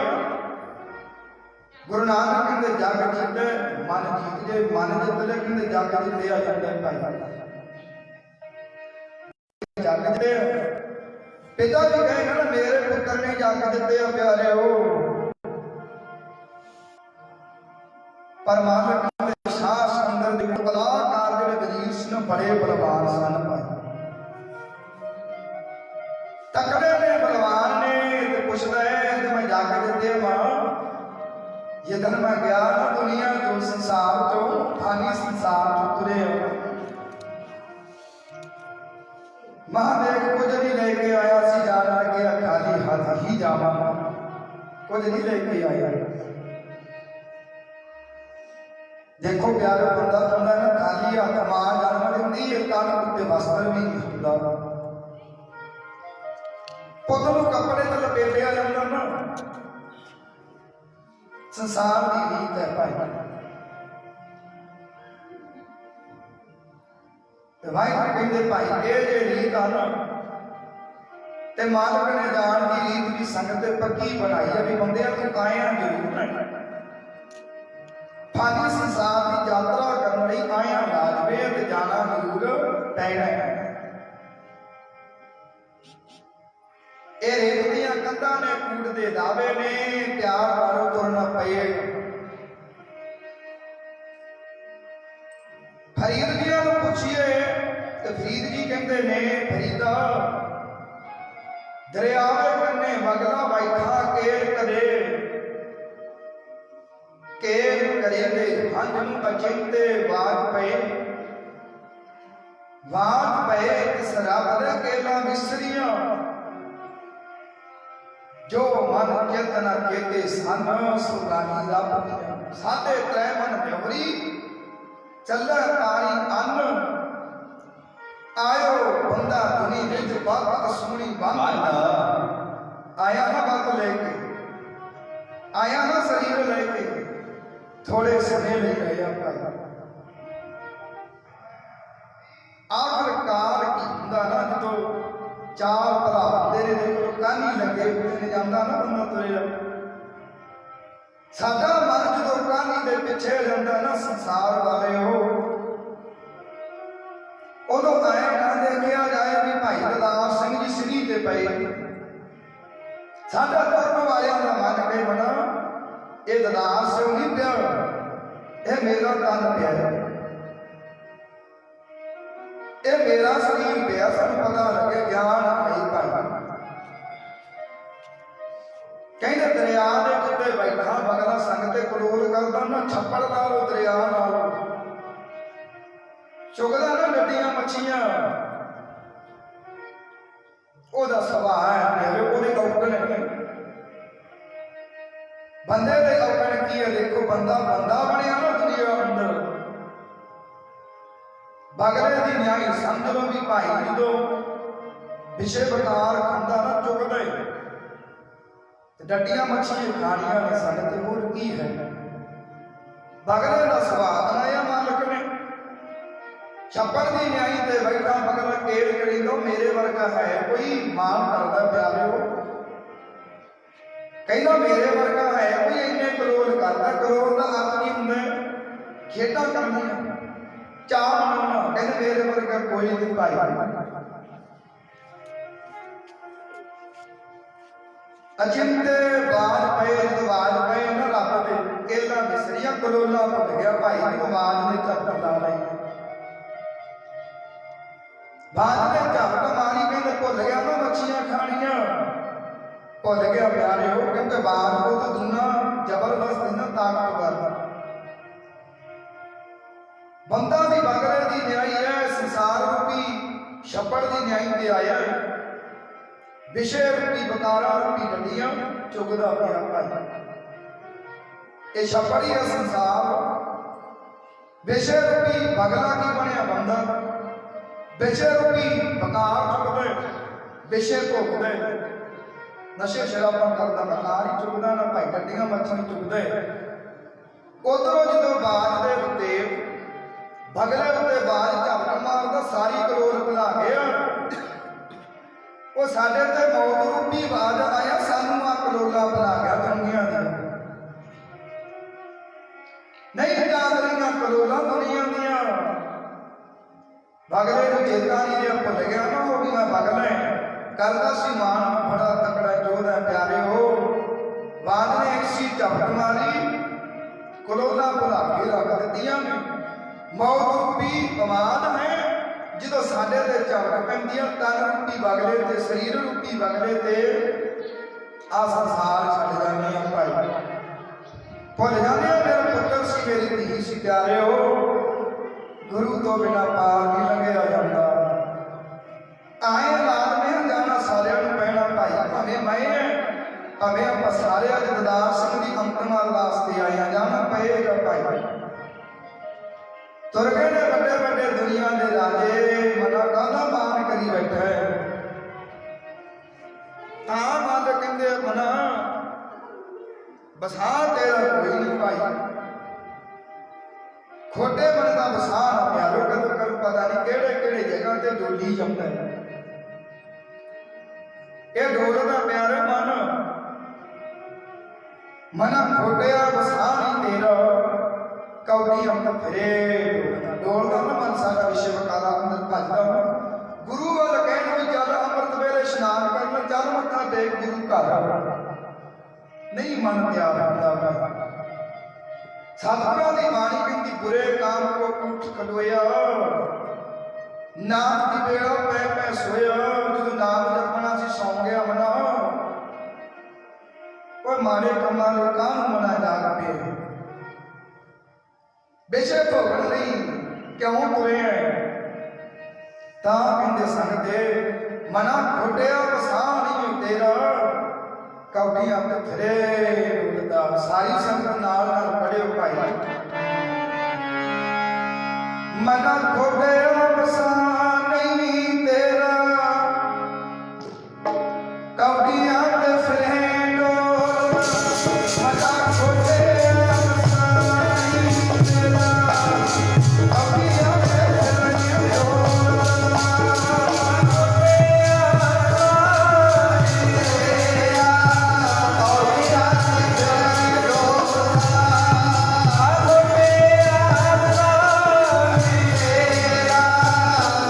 ਗੁਰੂ ਨਾਨਕ ਕਹਿੰਦੇ ਜਗ ਜਿੱਤੇ ਮਨ ਜਿੱਤ ਜੇ, ਮਨ ਜਿੱਤ ਲੈ ਕਹਿੰਦੇ ਜਗ ਜਿੱਤਿਆ ਜਾਂਦਾ ਭਾਈ। ਜਗ ਜਿੱਤੇ ਪਿਤਾ ਜੀ ਕਹੇ ਨਾ ਮੇਰੇ ਪੁੱਤਰ ਨੇ ਜਗ ਜਿੱਤਿਆ ਪਿਆਰਿਓ। ਪਰ ਮਾਲਕ ਦੇ ਸ਼ਾਹ ਸਿਕੰਦਰ ਦੇ ਕਲਾਕਾਰ ਜਿਹੜੇ ਵਜ਼ੀਰ ਸਨ ਬੜੇ ਬਲਵਾਨ ਸਨ ਭਾਈ, ਤਕੜੇ ਨੇ, ਬਲਵਾਨ ਨੇ। ਤੇ ਪੁੱਛਦਾ ਹੈ ਕਿ ਮੈਂ ਜਗ ਜਿੱਤਿਆ ਮਾਂ, ਜਦੋਂ ਮੈਂ ਗਿਆ ਨਾ ਦੁਨੀਆ ਤੋਂ, ਸੰਸਾਰ ਤੋਂ, ਖਾਲੀ ਸੰਸਾਰ ਤੋਂ ਤੁਰਿਆ, ਮਹਾਦੇਵ ਕੁਝ ਨਹੀਂ ਲੈ ਕੇ ਆਇਆ ਸੀ, ਜਾਣ ਲੱਗਿਆ ਖਾਲੀ ਹੱਥ ਹੀ ਜਾਵਾਂ, ਕੁਝ ਨਹੀਂ ਲੈ ਕੇ ਆਇਆ। ਦੇਖੋ ਪਿਆਰੇ ਬੰਦਾ ਹੁੰਦਾ ਨਾ ਖਾਲੀ ਹੱਥ ਮਾਂ ਜਨਮ ਦਿੰਦੀ ਹੈ, ਕੰਨ ਉੱਤੇ ਵਸਤਰ ਵੀ ਨਹੀਂ ਹੁੰਦਾ, ਪੁੱਤ ਨੂੰ ਕੱਪੜੇ ਤੇ ਲਪੇਟਿਆ ਜਾਂਦਾ ਨਾ। ਸੰਸਾਰ ਦੀ ਰੀਤ ਹੈ ਭਾਈ। ਤੇ ਵਾਹਿਗੁਰੂ ਕਹਿੰਦੇ ਭਾਈ ਇਹ ਜਿਹੜੀ ਰੀਤ ਆ ਨਾ, ਤੇ ਮਾਲਕ ਨੇ ਜਾਣ ਦੀ ਰੀਤ ਵੀ ਸੰਗਤ ਤੇ ਪੱਕੀ ਬਣਾਈ ਹੈ ਵੀ ਬੰਦਿਆਂ ਤੋਂ ਕਾਇਆ ਜ਼ਰੂਰ ਹੈ। ਫਾਨੀ ਸੰਸਾਰ ਦੀ ਯਾਤਰਾ ਕਰਨ ਲਈ ਆਇਆ ਲਾਜ਼ਮੀ ਤੇ ਜਾਣਾ ਜ਼ਰੂਰ ਪੈਣਾ ਹੈ। ਇਹ ਰੇਤ ਦੀਆਂ ਕੰਧਾਂ ਨੇ, ਕੂੜ ਦੇ ਦਾਵੇ ਨੇ, ਪਿਆਰ ਮਾਰੋ ਤੁਰਨਾ ਪਏਗਾ। ਫਰੀਦ ਜੀ ਨੂੰ ਪੁੱਛੀਏ ਤੇ ਫਰੀਦ ਜੀ ਕਹਿੰਦੇ ਨੇ ਫਰੀਦਾ ਦਰਿਆਵੇ ਕੰਨੇ ਵਗਦਾ ਬੈਠਾ ਕੇਰ ਕਰੇ, ਕੇਰ ਕਰੀਂਦੇ ਹੰਝ ਨੂੰ ਅਚਿੰਤੇ ਵਾਜ ਪਏ, ਵਾਜ ਪਏ ਇਸ ਰੱਬ ਦੇ ਕੇਲਾ ਮਿਸਰੀਆਂ, ਜੋ ਮਨ ਚੇਤਨਾ ਚੇਤੇ ਸਨ ਸੁਰਾਨੀ ਰੱਬ। ਸਾਧੇ ਤ੍ਰੈ ਮਨ ਬਿਵਰੀ ਚੱਲੈ ਤਾਰੀ ਅੰਨ, ਆਇਓ ਬੰਦਾ ਦੁਨੀ ਵਿੱਚ ਬਾਤ ਸੁਣੀ ਬੰਦ। ਆਇਆ ਨਾ ਬਾਤ ਲੈ ਕੇ, ਆਇਆ ਨਾ ਸਰੀਰ ਲੈ ਕੇ, ਥੋੜੇ ਸਮੇਂ ਲਈ ਗਿਆ ਭਾਈ। ਆਖਰਕਾਰ ਕੀ ਹੁੰਦਾ ਨਾ, ਜਦੋਂ ਚਾਰ ਭਰਾ ਤੇਰੇ ਦੇ ਕੋਲ ਕਾਹਨੀ ਲੱਗੇ ਉੱਤੇ ਜਾਂਦਾ ਨਾ ਬੰਦਾ ਤੁਰਿਆ, ਸਾਡਾ ਮਨ ਜਦੋਂ ਕਾਹਨੀ ਦੇ ਪਿੱਛੇ ਜਾਂਦਾ ਨਾ ਸੰਸਾਰ ਵਾਲੇ, ਉਦੋਂ ਆਏ ਨਾ ਦੇਖਿਆ ਜਾਏ ਵੀ ਭਾਈ ਦਦਾਰ ਸਿੰਘ ਜੀ ਸਿੱਧੀ ਤੇ ਪਏ। ਸਾਡਾ ਤੁਰਨ ਵਾਲਿਆਂ ਦਾ ਮਨ ਕੇ ਬਣਾ ਇਹ ਦਦਾਰ ਸਿੰਘ ਨਹੀਂ ਪਿਆ, ਇਹ ਮੇਰਾ ਤਨ ਪਿਆ, ਇਹ ਮੇਰਾ ਸਰੀਰ ਪਿਆ। ਸਾਨੂੰ ਪਤਾ ਲੱਗੇ ਗਿਆਨ ਭਾਈ ਭਾਈ ਕਹਿੰਦੇ ਦਰਿਆ ਦੇ ਉੱਤੇ ਬੈਠਾ ਬਗਲਾ ਸੰਗ ਤੇ ਕਲੋਲ ਕਰਦਾ ਨਾ ਛੱਪੜ ਨਾਲੋਂ ਦਰਿਆ ਨਾਲੋਂ ਚੁਗਦਾ ਨਾ ਲੱਡੀਆਂ ਮੱਛੀਆਂ। ਉਹਦਾ ਸੁਭਾਅ ਹੈ, ਉਹਦੇ ਔਗਣ ਹੈ। ਬੰਦੇ ਦੇ ਔਗਣ ਕੀ ਹੈ? ਦੇਖੋ ਬੰਦਾ ਬਣਿਆ ਨਾ ਦੁਨੀਆ ਅੰਦਰ। ਬਗਲੇ ਦੀ ਨਿਆਈ ਸਮਝ ਲਓ ਵੀ ਭਾਈ ਜਦੋਂ ਵਿਸ਼ੇ ਬਕਾਰ ਖਾਂਦਾ ਨਾ ਚੁਗਦਾ ਹੀ ਤੇ ਡੱਡੀਆਂ ਮੱਛੀਆਂ ਖਾਣੀਆਂ ਨੇ ਸਾਡੇ ਤੇ, ਹੋਰ ਕੀ ਹੈ? ਬਗਲੇ ਦਾ ਸੁਭਾਅ ਬਣਾਇਆ ਮਾਲਕ ਨੇ। ਛੱਪੜ ਦੀ ਨਿਆਈ ਤੇ ਬੈਠਾ ਬਗਲਾ ਕੇਲ ਕਰੀਦੋ ਮੇਰੇ ਵਰਗਾ ਹੈ ਕੋਈ? ਮਾਨ ਕਰਦਾ ਪਿਆਰਿਓ, ਕਹਿੰਦਾ ਮੇਰੇ ਵਰਗਾ ਹੈ ਕੋਈ? ਇੰਨੇ ਕਲੋਲ ਕਰਦਾ। ਕਲੋਲ ਦਾ ਅਰਥ ਕੀ ਹੁੰਦਾ? ਖੇਡਾਂ ਕਰਨੀਆਂ, ਚਾਹ ਮਨਾਉਣਾ। ਕਹਿੰਦੇ ਮੇਰੇ ਵਰਗਾ ਕੋਈ ਨਹੀਂ ਭਾਈ। ਅਚਿੰਤੇ ਬਾਜ ਪਏ, ਜਦੋਂ ਬਾਜ ਪਏ ਨਾ ਰੱਬ ਦੇ ਕੇਲਾਂ ਮਿਸਰੀਆਂ ਕਲੋਲਾਂ ਭੁੱਲ ਗਿਆ ਭਾਈ ਨੂੰ। ਬਾਜ ਨੇ ਝਪਟ ਲਾ ਲਈ, ਬਾਜ ਨੇ ਝਪਟ ਮਾਰੀ। ਕਹਿੰਦੇ ਭੁੱਲ ਗਿਆ ਨਾ ਮੱਛੀਆਂ ਖਾਣੀਆਂ, ਭੁੱਲ ਗਿਆ ਪਿਆਰਿਓ। ਕਿਉਂਕਿ ਬਾਜ ਕੋ ਤਾਂ ਦੁਨਾ ਜ਼ਬਰਦਸਤ ਨਾ ਤਾਕਤਵਰ। ਬੰਦਾ ਵੀ ਬਗਲੇ ਦੀ ਨਿਆਈ ਹੈ, ਸੰਸਾਰ ਰੂਪੀ ਛੱਪੜ ਦੀ ਨਿਆਈ ਤੇ ਆਇਆ। ਵਿਸ਼ੇ ਰੂਪੀ ਬਕਾਰਾ ਰੂਪੀ ਗੱਡੀਆਂ ਚੁਗਦਾ ਪਿਆ ਭਾਈ। ਇਹ ਛੱਪੜ ਹੀ ਹੈ ਸੰਸਾਰ। ਵਿਸ਼ੇ ਰੂਪੀ ਬਗਲਾ ਕੀ ਬਣਿਆ? ਬੰਦਾ। ਵਿਸ਼ੇ ਰੂਪੀ ਬਕਾਰ ਚੁਗਦਾ, ਵਿਸ਼ੇ ਭੁਗਦਾ, ਨਸ਼ੇ ਸ਼ਰਾਬਾਂ ਕਰਦਾ ਬਕਾਰ ਹੀ ਚੁਗਦਾ ਨਾ ਭਾਈ, ਗੱਡੀਆਂ ਮੱਛੀਆਂ ਚੁਗਦਾ। ਉਧਰੋਂ ਜਦੋਂ ਬਾਜ ਦੇ ਉੱਤੇ ਬਗਲੇ ਉੱਤੇ ਬਾਜ ਝਪਟ ਮਾਰਦਾ, ਸਾਰੀ ਕਲੋਲ ਭੁਲਾ ਗਿਆ। ਉਹ ਸਾਡੇ ਤੇ ਮੌਤ ਰੂਪੀ ਆਵਾਜ਼ ਆਇਆ, ਸਾਨੂੰ ਆ ਕਲੋਲਾਂ ਭੁਲਾ ਗਿਆ ਦੁਨੀਆਂ ਦੀਆਂ। ਨਹੀਂ ਯਾਦ ਰਹੀਆਂ ਕਲੋਲਾਂ ਦੁਨੀਆਂ ਦੀਆਂ। ਬਗਲੇ ਨੂੰ ਚੇਤਾ ਨਹੀਂ ਰਿਹਾ, ਭੁੱਲ ਗਿਆ ਨਾ ਉਹ ਵੀ ਮੈਂ ਬਗਲਾ ਕਰਦਾ ਸੀ ਮਾਨ ਬੜਾ ਤਕੜਾ ਜੋਧਾ ਪਿਆਰਿਓ। ਬਾਜ ਨੇ ਐਸੀ ਝਪਟ ਮਾਰੀ, ਕਲੋਲਾਂ ਭੁਲਾ ਕੇ ਰੱਖ ਦਿੱਤੀਆਂ ਨੇ। ਮੌਤ ਰੂਪੀ ਆਵਾਜ਼ ਹੈ ਜਦੋਂ ਸਾਡੇ ਤੇ ਝਪਟ ਪੈਂਦੀਆਂ, ਤਨ ਰੂਪੀ ਬਗਲੇ ਤੇ, ਸਰੀਰ ਰੂਪੀ ਬਗਲੇ ਤੇ ਆ ਸੰਸਾਰ ਛੱਡ ਜਾਂਦੇ ਆ ਭਾਈ। ਭੁੱਲ ਜਾਂਦੇ ਆ ਮੇਰਾ ਪੁੱਤਰ ਸੀ, ਮੇਰੀ ਧੀ ਸੀ ਪਿਆਰਿਓ। ਗੁਰੂ ਤੋਂ ਬਿਨਾ ਪਾਰ ਨਹੀਂ ਲੰਘਿਆ ਜਾਂਦਾ। ਆਏ ਰਾਤ में ਜਾਣਾ ਸਾਰਿਆਂ ਨੂੰ ਪੈਣਾ ਭਾਈ। ਭਾਵੇਂ ਮੈਂ ਭਾਵੇਂ ਆਪਾਂ ਸਾਰੇ ਅੱਜ ਦਦਾਰ ਸਿੰਘ ਦੀ ਅੰਤਮ ਅਰਦਾਸ ਤੇ ਆਏ ਆ, ਜਾਣਾ ਪਏਗਾ ਭਾਈ। ਤੁਰ ਗਏ ਨੇ ਵੱਡੇ ਵੱਡੇ ਦੁਨੀਆ ਦੇ ਰਾਜੇ, ਮਨਾ ਕਾਹਦਾ ਮਾਨ ਕਰੀ ਬੈਠਾ ਹੈ। ਤਾਂ ਮਨ ਕਹਿੰਦੇ ਮਨਾ ਬਸਾ ਤੇਰਾ ਕੋਈ ਨਹੀਂ ਭਾਈ। ਖੋਟੇ ਮਨ ਦਾ ਬਸਾ ਨਾ ਪਿਆਰੋ, ਕਦੋਂ ਕਦੋਂ ਪਤਾ ਨਹੀਂ ਕਿਹੜੇ ਕਿਹੜੇ ਜਗ੍ਹਾ ਤੇ ਡੋਲੀ ਜਾਂਦਾ ਹੈ। ਇਹ ਡੋਲਦਾ ਪਿਆਰੇ ਮਨਾ ਖੋਟਿਆ ਬਸਾ ਨਹੀਂ ਤੇਰਾ, ਕੌਡੀ ਅੰਦਰ ਫਿਰੇ ਡੋਲਦਾ ਨਾ ਮਨ ਸਾਡਾ ਵਿਸ਼ੇ ਵਕਾਰਾ ਅੰਦਰ ਭੱਜਦਾ। ਗੁਰੂ ਵੱਲ ਕਹਿਣ ਵੀ ਚੱਲ ਅੰਮ੍ਰਿਤ ਵੇਲੇ ਇਸ਼ਨਾਨ ਕਰਨ, ਚੱਲ ਮੱਥਾ ਟੇਕ ਗੁਰੂ ਘਰ, ਨਹੀਂ ਮਨ ਤਿਆਰ ਹੁੰਦਾ। ਸਤਿਗੁਰਾਂ ਦੀ ਬਾਣੀ ਕਹਿੰਦੀ ਬੁਰੇ ਕਾਮ ਕੋ ਉੱਠ ਖਲੋਇਆ, ਨਾਮ ਦੀ ਵੇਲਾ ਪੈ ਪੈ ਸੋਇਆ। ਜਦੋਂ ਨਾਮ ਜਪਣਾ ਸੀ ਸੌਂ ਗਿਆ ਮਨਾ, ਕੋਈ ਮਾਰੇ ਕੰਮਾਂ ਨੂੰ ਕਾਹਨੂੰ ਮਨਾ ਜਾਗ ਪਏ। ਬੇਸ਼ੱਕ ਭੋਗਣ ਲਈ ਕਿਉਂ ਤੁਰੇ ਤਾਂ ਕਹਿੰਦੇ ਸੰਗਤੇ ਮਨਾ ਖੋਟਿਆ ਬਸਾ ਨਹੀਂ ਤੇਰਾ, ਕੌਡੀ ਅੰਦਰ ਫਿਰੇ ਡੁੱਲਦਾ। ਸਾਰੀ ਸੰਗਤ ਨਾਲ ਨਾਲ ਪੜਿਓ ਭਾਈ। ਮਨਾ ਖੋਟਿਆ ਬਸਾ ਨਹੀਂ ਤੇਰਾ, ਕੌਡੀ ਅੰਦਰ ਫਿਰੇ ਡੋਲਦਾ। ਮਨਾ ਖੋਟਿਆ ਬਸਾ ਨਹੀਂ ਤੇਰਾ, ਕੌਡੀ ਅੰਦਰ ਫਿਰੇ ਡੋਲਦਾ।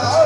Oh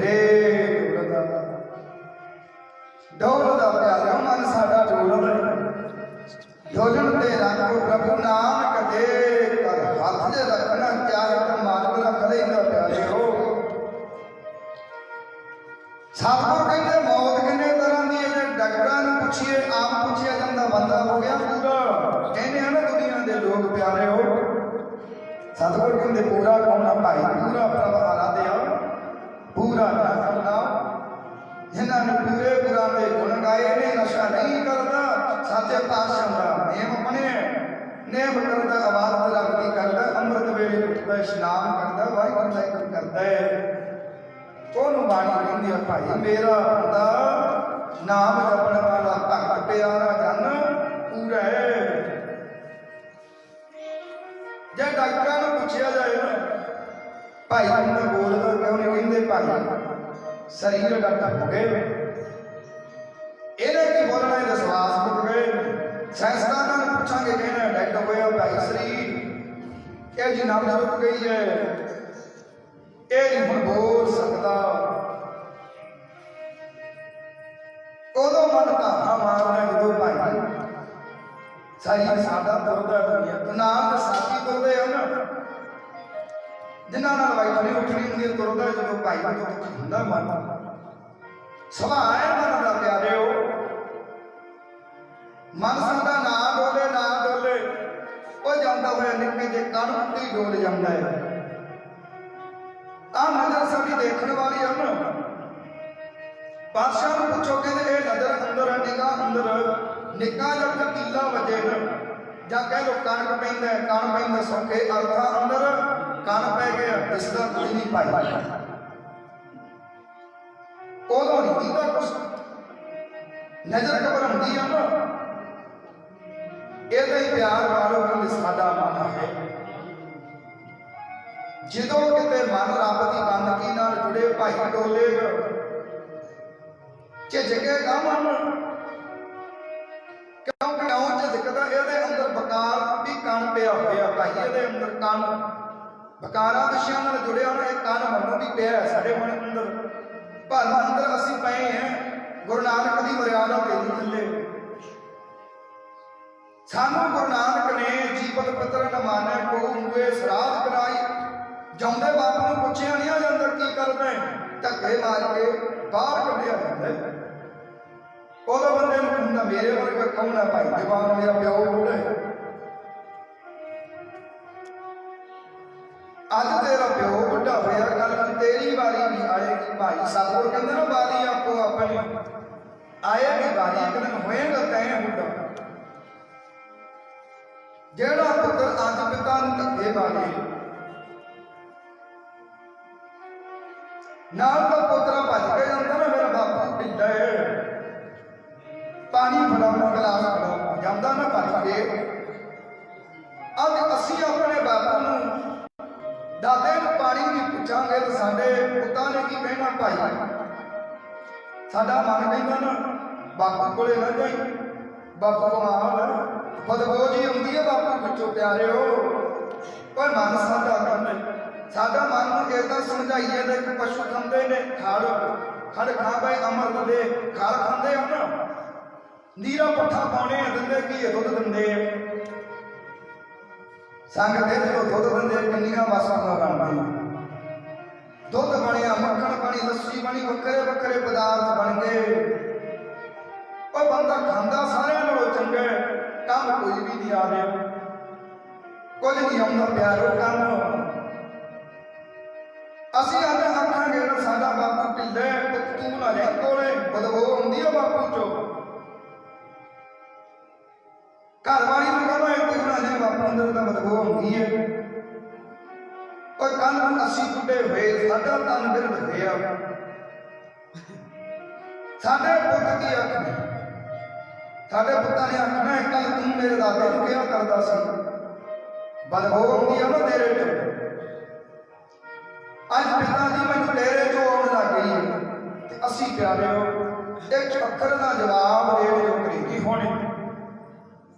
ਮੇਰੇ ਡੋਲਦਾ ਪਿਆਰਿਆ ਮਨ ਸਾਡਾ ਡੋਲਦਾ ਡੋਲਣ ਤੇ ਰੱਖੋ ਪ੍ਰਭੂ ਨਾਮ ਕਦੇ ਕਰ ਹੱਥ ਦੇ ਰੱਖਣਾ ਚਾਹੇ ਤਾਂ ਮਾਲਕ ਰੱਖ ਲੈਂਦਾ ਪਿਆਰਿਓ ਸਭ ਤੋਂ ਕਹਿੰਦੇ ਮੌਤ ਕਿੰਨੇ ਤਰ੍ਹਾਂ ਦੀ ਹੈ ਜੇ ਡਾਕਟਰਾਂ ਨੂੰ ਪੁੱਛੀਏ ਆਪ ਪੁੱਛਿਆ ਜਾਂਦਾ ਬੰਦਾ ਹੋ ਗਿਆ ਪੂਰਾ ਕਹਿੰਦੇ ਹਨ ਦੁਨੀਆ ਦੇ ਲੋਕ ਪਿਆਰਿਓ ਸਤਿਗੁਰ ਕਹਿੰਦੇ ਪੂਰਾ ਕੌਣਾ ਭਾਈ ਪੂਰਾ ਪ੍ਰਭਾਰਾ ਦਿਆ ਪੂਰਾ ਨਾ ਕਰਨਾ ਜਿਨ੍ਹਾਂ ਨੇ ਪੂਰੇ ਗੁਰਾਂ ਦੇ ਗੁਣ ਗਾਏ ਨੇ ਨਸ਼ਾ ਨਹੀਂ ਕਰਦਾ ਸਾਚੇ ਪਾਤਸ਼ਾਹ ਦਾ ਨੇਮ ਬਣਿਆ ਨੇਮ ਕਰਦਾ ਆਵਾਜ਼ ਤੇ ਲੱਗਦੀ ਕਰਦਾ ਅੰਮ੍ਰਿਤ ਵੇਲੇ ਉੱਠਦਾ ਇਸ਼ਨਾਨ ਕਰਦਾ ਵਾਹਿਗੁਰੂ ਦਾ ਜ਼ਿਕਰ ਕਰਦਾ ਉਹਨੂੰ ਬਾਣੀ ਕਹਿੰਦੀ ਆ ਭਾਈ ਮੇਰਾ ਬੰਦਾ ਨਾਮ ਜਪਣ ਵਾਲਾ ਭਗਤ ਪਿਆਰਾ ਜਨ ਪੂਰਾ ਹੈ ਜੇ ਡਾਕਟਰਾਂ ਨੂੰ ਪੁੱਛਿਆ ਜਾਏ ਨਾ ਭਾਈ ਨੂੰ ਬੋਲਦਾ ਕਿਉਂ ਨਹੀਂ ਕਹਿੰਦੇ ਭਾਈ ਸਰੀਰ ਡਾਕਟਰ ਹੋ ਗਏ ਇਹਨੇ ਕੀ ਬੋਲਣਾ ਇਹਦੇ ਸਵਾਸ ਮੁੱਕ ਗਏ ਸਾਇੰਸਦਾਨਾਂ ਨੂੰ ਪੁੱਛਾਂਗੇ ਕਹਿੰਦਾ ਡੈਡ ਹੋਇਆ ਭਾਈ ਸਰੀਰ ਇਹ ਜੀ ਨਾਮ ਰੁਕ ਗਈ ਹੈ ਇਹ ਨਹੀਂ ਹੁਣ ਬੋਲ ਸਕਦਾ ਉਦੋਂ ਮਨ ਧਾਰਾ ਮਾਰਨਾ ਜਦੋਂ ਭਾਈ ਸਾਰੀ ਸਾਡਾ ਤੁਰਦਾ ਦੁਨੀਆ ਨਾਮ ਦੇ ਸਾਥੀ ਤੁਰਦੇ ਹਨ ਜਿਨ੍ਹਾਂ ਨਾਲ ਵਾਈ ਨਹੀਂ ਉੱਠਣੀ ਹੁੰਦੀ ਤੁਰਦਾ ਜਦੋਂ ਭਾਈ ਨੂੰ ਹੁੰਦਾ ਮਨ ਸੁਭਾਅ ਹੈ ਮਨ ਦਾ ਪਿਆਰਿਓ ਮਨ ਸਾਡਾ ਨਾ ਡੋਲੇ ਉਹ ਜਾਂਦਾ ਹੋਇਆ ਨਿੱਕੇ ਜਿਹੇ ਕਣ ਉੱਤੇ ਡੋਲ ਜਾਂਦਾ ਹੈ ਆ ਨਜ਼ਰ ਸਾਡੀ ਦੇਖਣ ਵਾਲੀ ਹਨ ਪਾਤਸ਼ਾਹ ਨੂੰ ਪੁੱਛੋ ਕਹਿੰਦੇ ਇਹ ਨਜ਼ਰ ਅੰਦਰ ਨਿਗਾਹ ਅੰਦਰ ਨਿੱਕਾ ਜਿਹਾ ਟਕੀਲਾ ਵਜੇ ਨਾ ਜਾਂ ਕਹਿ ਲੋ ਕਣਕ ਪੈਂਦਾ ਸੌਖੇ ਅਰਥਾ ਅੰਦਰ ਕਣ ਪੈ ਗਿਆ ਇਸ ਦਾ ਕੁਝ ਨਹੀਂ ਪਾਈ ਉਦੋਂ ਨਹੀਂ ਦੀਦਾ ਕੁਛ ਨਜ਼ਰ ਘਬਰਾਉਂਦੀ ਆ ਨਾ ਇਹਦਾ ਹੀ ਪਿਆਰ ਵਾਲੋ ਕਹਿੰਦੇ ਸਾਡਾ ਮਨ ਹੈ ਜਦੋਂ ਕਿਤੇ ਮਨ ਰੱਬ ਦੀ ਬੰਦਗੀ ਨਾਲ ਜੁੜੇ ਭਾਈ ਡੋਲੇਗਾ ਝਿਜਕੇਗਾ ਮਨ ਕਿਉਂ ਝਿਜਕਦਾ ਇਹਦੇ ਅੰਦਰ ਬਕਾਰ ਵੀ ਕਣ ਪਿਆ ਹੋਇਆ ਭਾਈ ਇਹਦੇ ਅੰਦਰ ਕਣ ਬਕਾਰਾਂ ਵਿਸ਼ਿਆਂ ਨਾਲ ਜੁੜਿਆ ਹੋਣਾ ਇਹ ਕਣ ਮਨੋਂ ਵੀ ਪਿਆ ਸਾਡੇ ਮਨ ਅੰਦਰ ਪਰ ਅੰਦਰ ਅਸੀਂ ਪਏ ਹਾਂ ਗੁਰੂ ਨਾਨਕ ਦੀ ਮਰਿਆਦਾ ਤੇ ਥੱਲੇ ਸਾਨੂੰ ਗੁਰੂ ਨਾਨਕ ਨੇ ਜੀਵਤ ਪਿਤਰ ਨ ਮਾਨੈ ਕੋ ਮੂਏ ਸਰਾਧ ਕਰਾਈ ਜਾਉਂਦੇ ਬਾਪ ਨੂੰ ਪੁੱਛਿਆ ਨਹੀਂ ਅੰਦਰ ਕੀ ਕਰਦਾ ਧੱਕੇ ਮਾਰ ਕੇ ਬਾਹਰ ਕੱਢਿਆ ਜਾਂਦਾ ਉਦੋਂ ਬੰਦੇ ਨੂੰ ਹੁੰਦਾ ਮੇਰੇ ਵਰਗਾ ਕੌਣ ਹੈ ਭਾਈ ਜਵਾਨ ਮੇਰਾ ਪਿਓ ਬੁੱਢਾ ਹੈ ਅੱਜ ਤੇਰਾ ਪਿਓ ਬੁੱਢਾ ਹੋਇਆ ਕੱਲ ਤੇਰੀ ਵਾਰੀ ਵੀ ਆਏਗੀ ਭਾਈ ਸਤਿਗੁਰ ਕਹਿੰਦੇ ਨਾ ਵਾਰੀ ਆਪੋ ਆਪਣੀ ਆਏਗੀ ਵਾਰੀ ਇੱਕ ਦਿਨ ਹੋਏਗਾ ਤੈਂ ਬੁੱਢਾ ਜਿਹੜਾ ਪੁੱਤਰ ਅੱਜ ਪਿਤਾ ਨੂੰ ਧੱਕੇ ਮਾਰੇ ਨਾਲ ਦਾ ਪੁੱਤਰਾ ਭੱਜ ਕੇ ਜਾਂਦਾ ਨਾ ਮੇਰਾ ਬਾਪੂ ਢਿੱਡਾ ਹੈ ਪਾਣੀ ਫੜਾਉਣਾ ਗਲਾਸ ਫੜਾਉਣਾ ਜਾਂਦਾ ਨਾ ਭੱਜ ਕੇ ਅੱਜ ਅਸੀਂ ਆਪਣੇ ਬਾਪੂ ਨੂੰ ਦਾਦੇ ਨੂੰ ਪਾਣੀ ਨਹੀਂ ਪੁੱਛਾਂਗੇ ਤਾਂ ਸਾਡੇ ਪੁੱਤਾਂ ਨੇ ਕੀ ਕਹਿਣਾ ਭਾਈ ਸਾਡਾ ਮਨ ਕਹਿੰਦਾ ਨਾ ਬਾਪੂ ਕੋਲੇ ਨਾ ਜਾਈ ਬਾਪੂ ਕਮਾਲ ਬਦਬੂ ਜੀ ਆਉਂਦੀ ਹੈ ਬਾਪੂ ਵਿੱਚੋਂ ਪਿਆਰਿਓ ਕੋਈ ਮਨ ਸਾਡਾ ਕਰਨਾ ਸਾਡਾ ਮਨ ਨੂੰ ਇਹ ਤਾਂ ਸਮਝਾਈਏ ਨੇ ਕਿ ਪਸ਼ੂ ਖਾਂਦੇ ਨੇ ਖੜ ਖਾ ਬਈ ਅਮਰ ਦੇ ਖੜ ਖਾਂਦੇ ਹਨ ਨੀਰਾ ਪੱਠਾ ਪਾਉਣੇ ਦਿੰਦੇ ਕੀ ਦੁੱਧ ਦਿੰਦੇ ਸੰਗ ਦੇ ਜਦੋਂ ਦੁੱਧ ਦਿੰਦੇ ਕਿੰਨੀਆਂ ਵਾਸਾਂ ਬਣਦੀਆਂ ਦੁੱਧ ਬਣਿਆ ਮੱਖਣ ਬਣੀ ਲੱਸੀ ਬਣੀ ਵੱਖਰੇ ਪਦਾਰਥ ਬਣ ਗਏ ਉਹ ਬੰਦਾ ਖਾਂਦਾ ਸਾਰਿਆਂ ਨਾਲੋਂ ਚੰਗਾ ਕੰਮ ਕੋਈ ਵੀ ਨਹੀਂ ਆ ਰਿਹਾ ਕੁਝ ਨਹੀਂ ਆਉਂਦਾ ਪਿਆਰੋ ਕੰਮ ਅਸੀਂ ਆਨੇ ਆਖਾਂਗੇ ਨਾ ਸਾਡਾ ਬਾਪੂ ਢਿੱਲੇ ਪੁੱਤ ਤੂੰ ਨਾ ਰਹਿ ਕੋਲੇ ਬਦਬੂ ਆਉਂਦੀ ਆ ਬਾਪੂ ਚੋਂ ਘਰ ਵਾਲੀ ਨੂੰ ਕਹਿੰਦਾ ਇਹ ਤੂੰ ਨਾ ਰਹਿ ਬਾਪੂ ਅੰਦਰ ਤਾਂ ਬਦਬੂ ਆਉਂਦੀ ਹੈ ਉਹ ਕੱਲ ਨੂੰ ਅਸੀਂ ਬੁੱਢੇ ਹੋਏ ਸਾਡਾ ਤਨ ਬਿਰਧ ਹੋਇਆ ਸਾਡੇ ਪੁੱਤ ਕੀ ਆਖਣੇ ਸਾਡੇ ਪੁੱਤਾਂ ਨੇ ਆਖਣਾ ਕੱਲ ਤੂੰ ਮੇਰੇ ਦਾਦੇ ਨੂੰ ਕਿਹਾ ਕਰਦਾ ਸੀ ਬਦਬੂ ਆਉਂਦੀ ਆ ਨਾ ਤੇਰੇ ਚੋਂ ਅੱਜ ਪਿਤਾ ਜੀ ਮੈਨੂੰ ਤੇਰੇ ਚੋਂ ਆਉਣ ਲੱਗ ਗਈ ਹੈ ਤੇ ਅਸੀਂ ਪਿਆਰਿਓ ਇੱਕ ਅੱਖਰ ਦਾ ਜਵਾਬ ਦੇਣ ਜੋਗਰੀ ਨਹੀਂ ਹੋਣੇ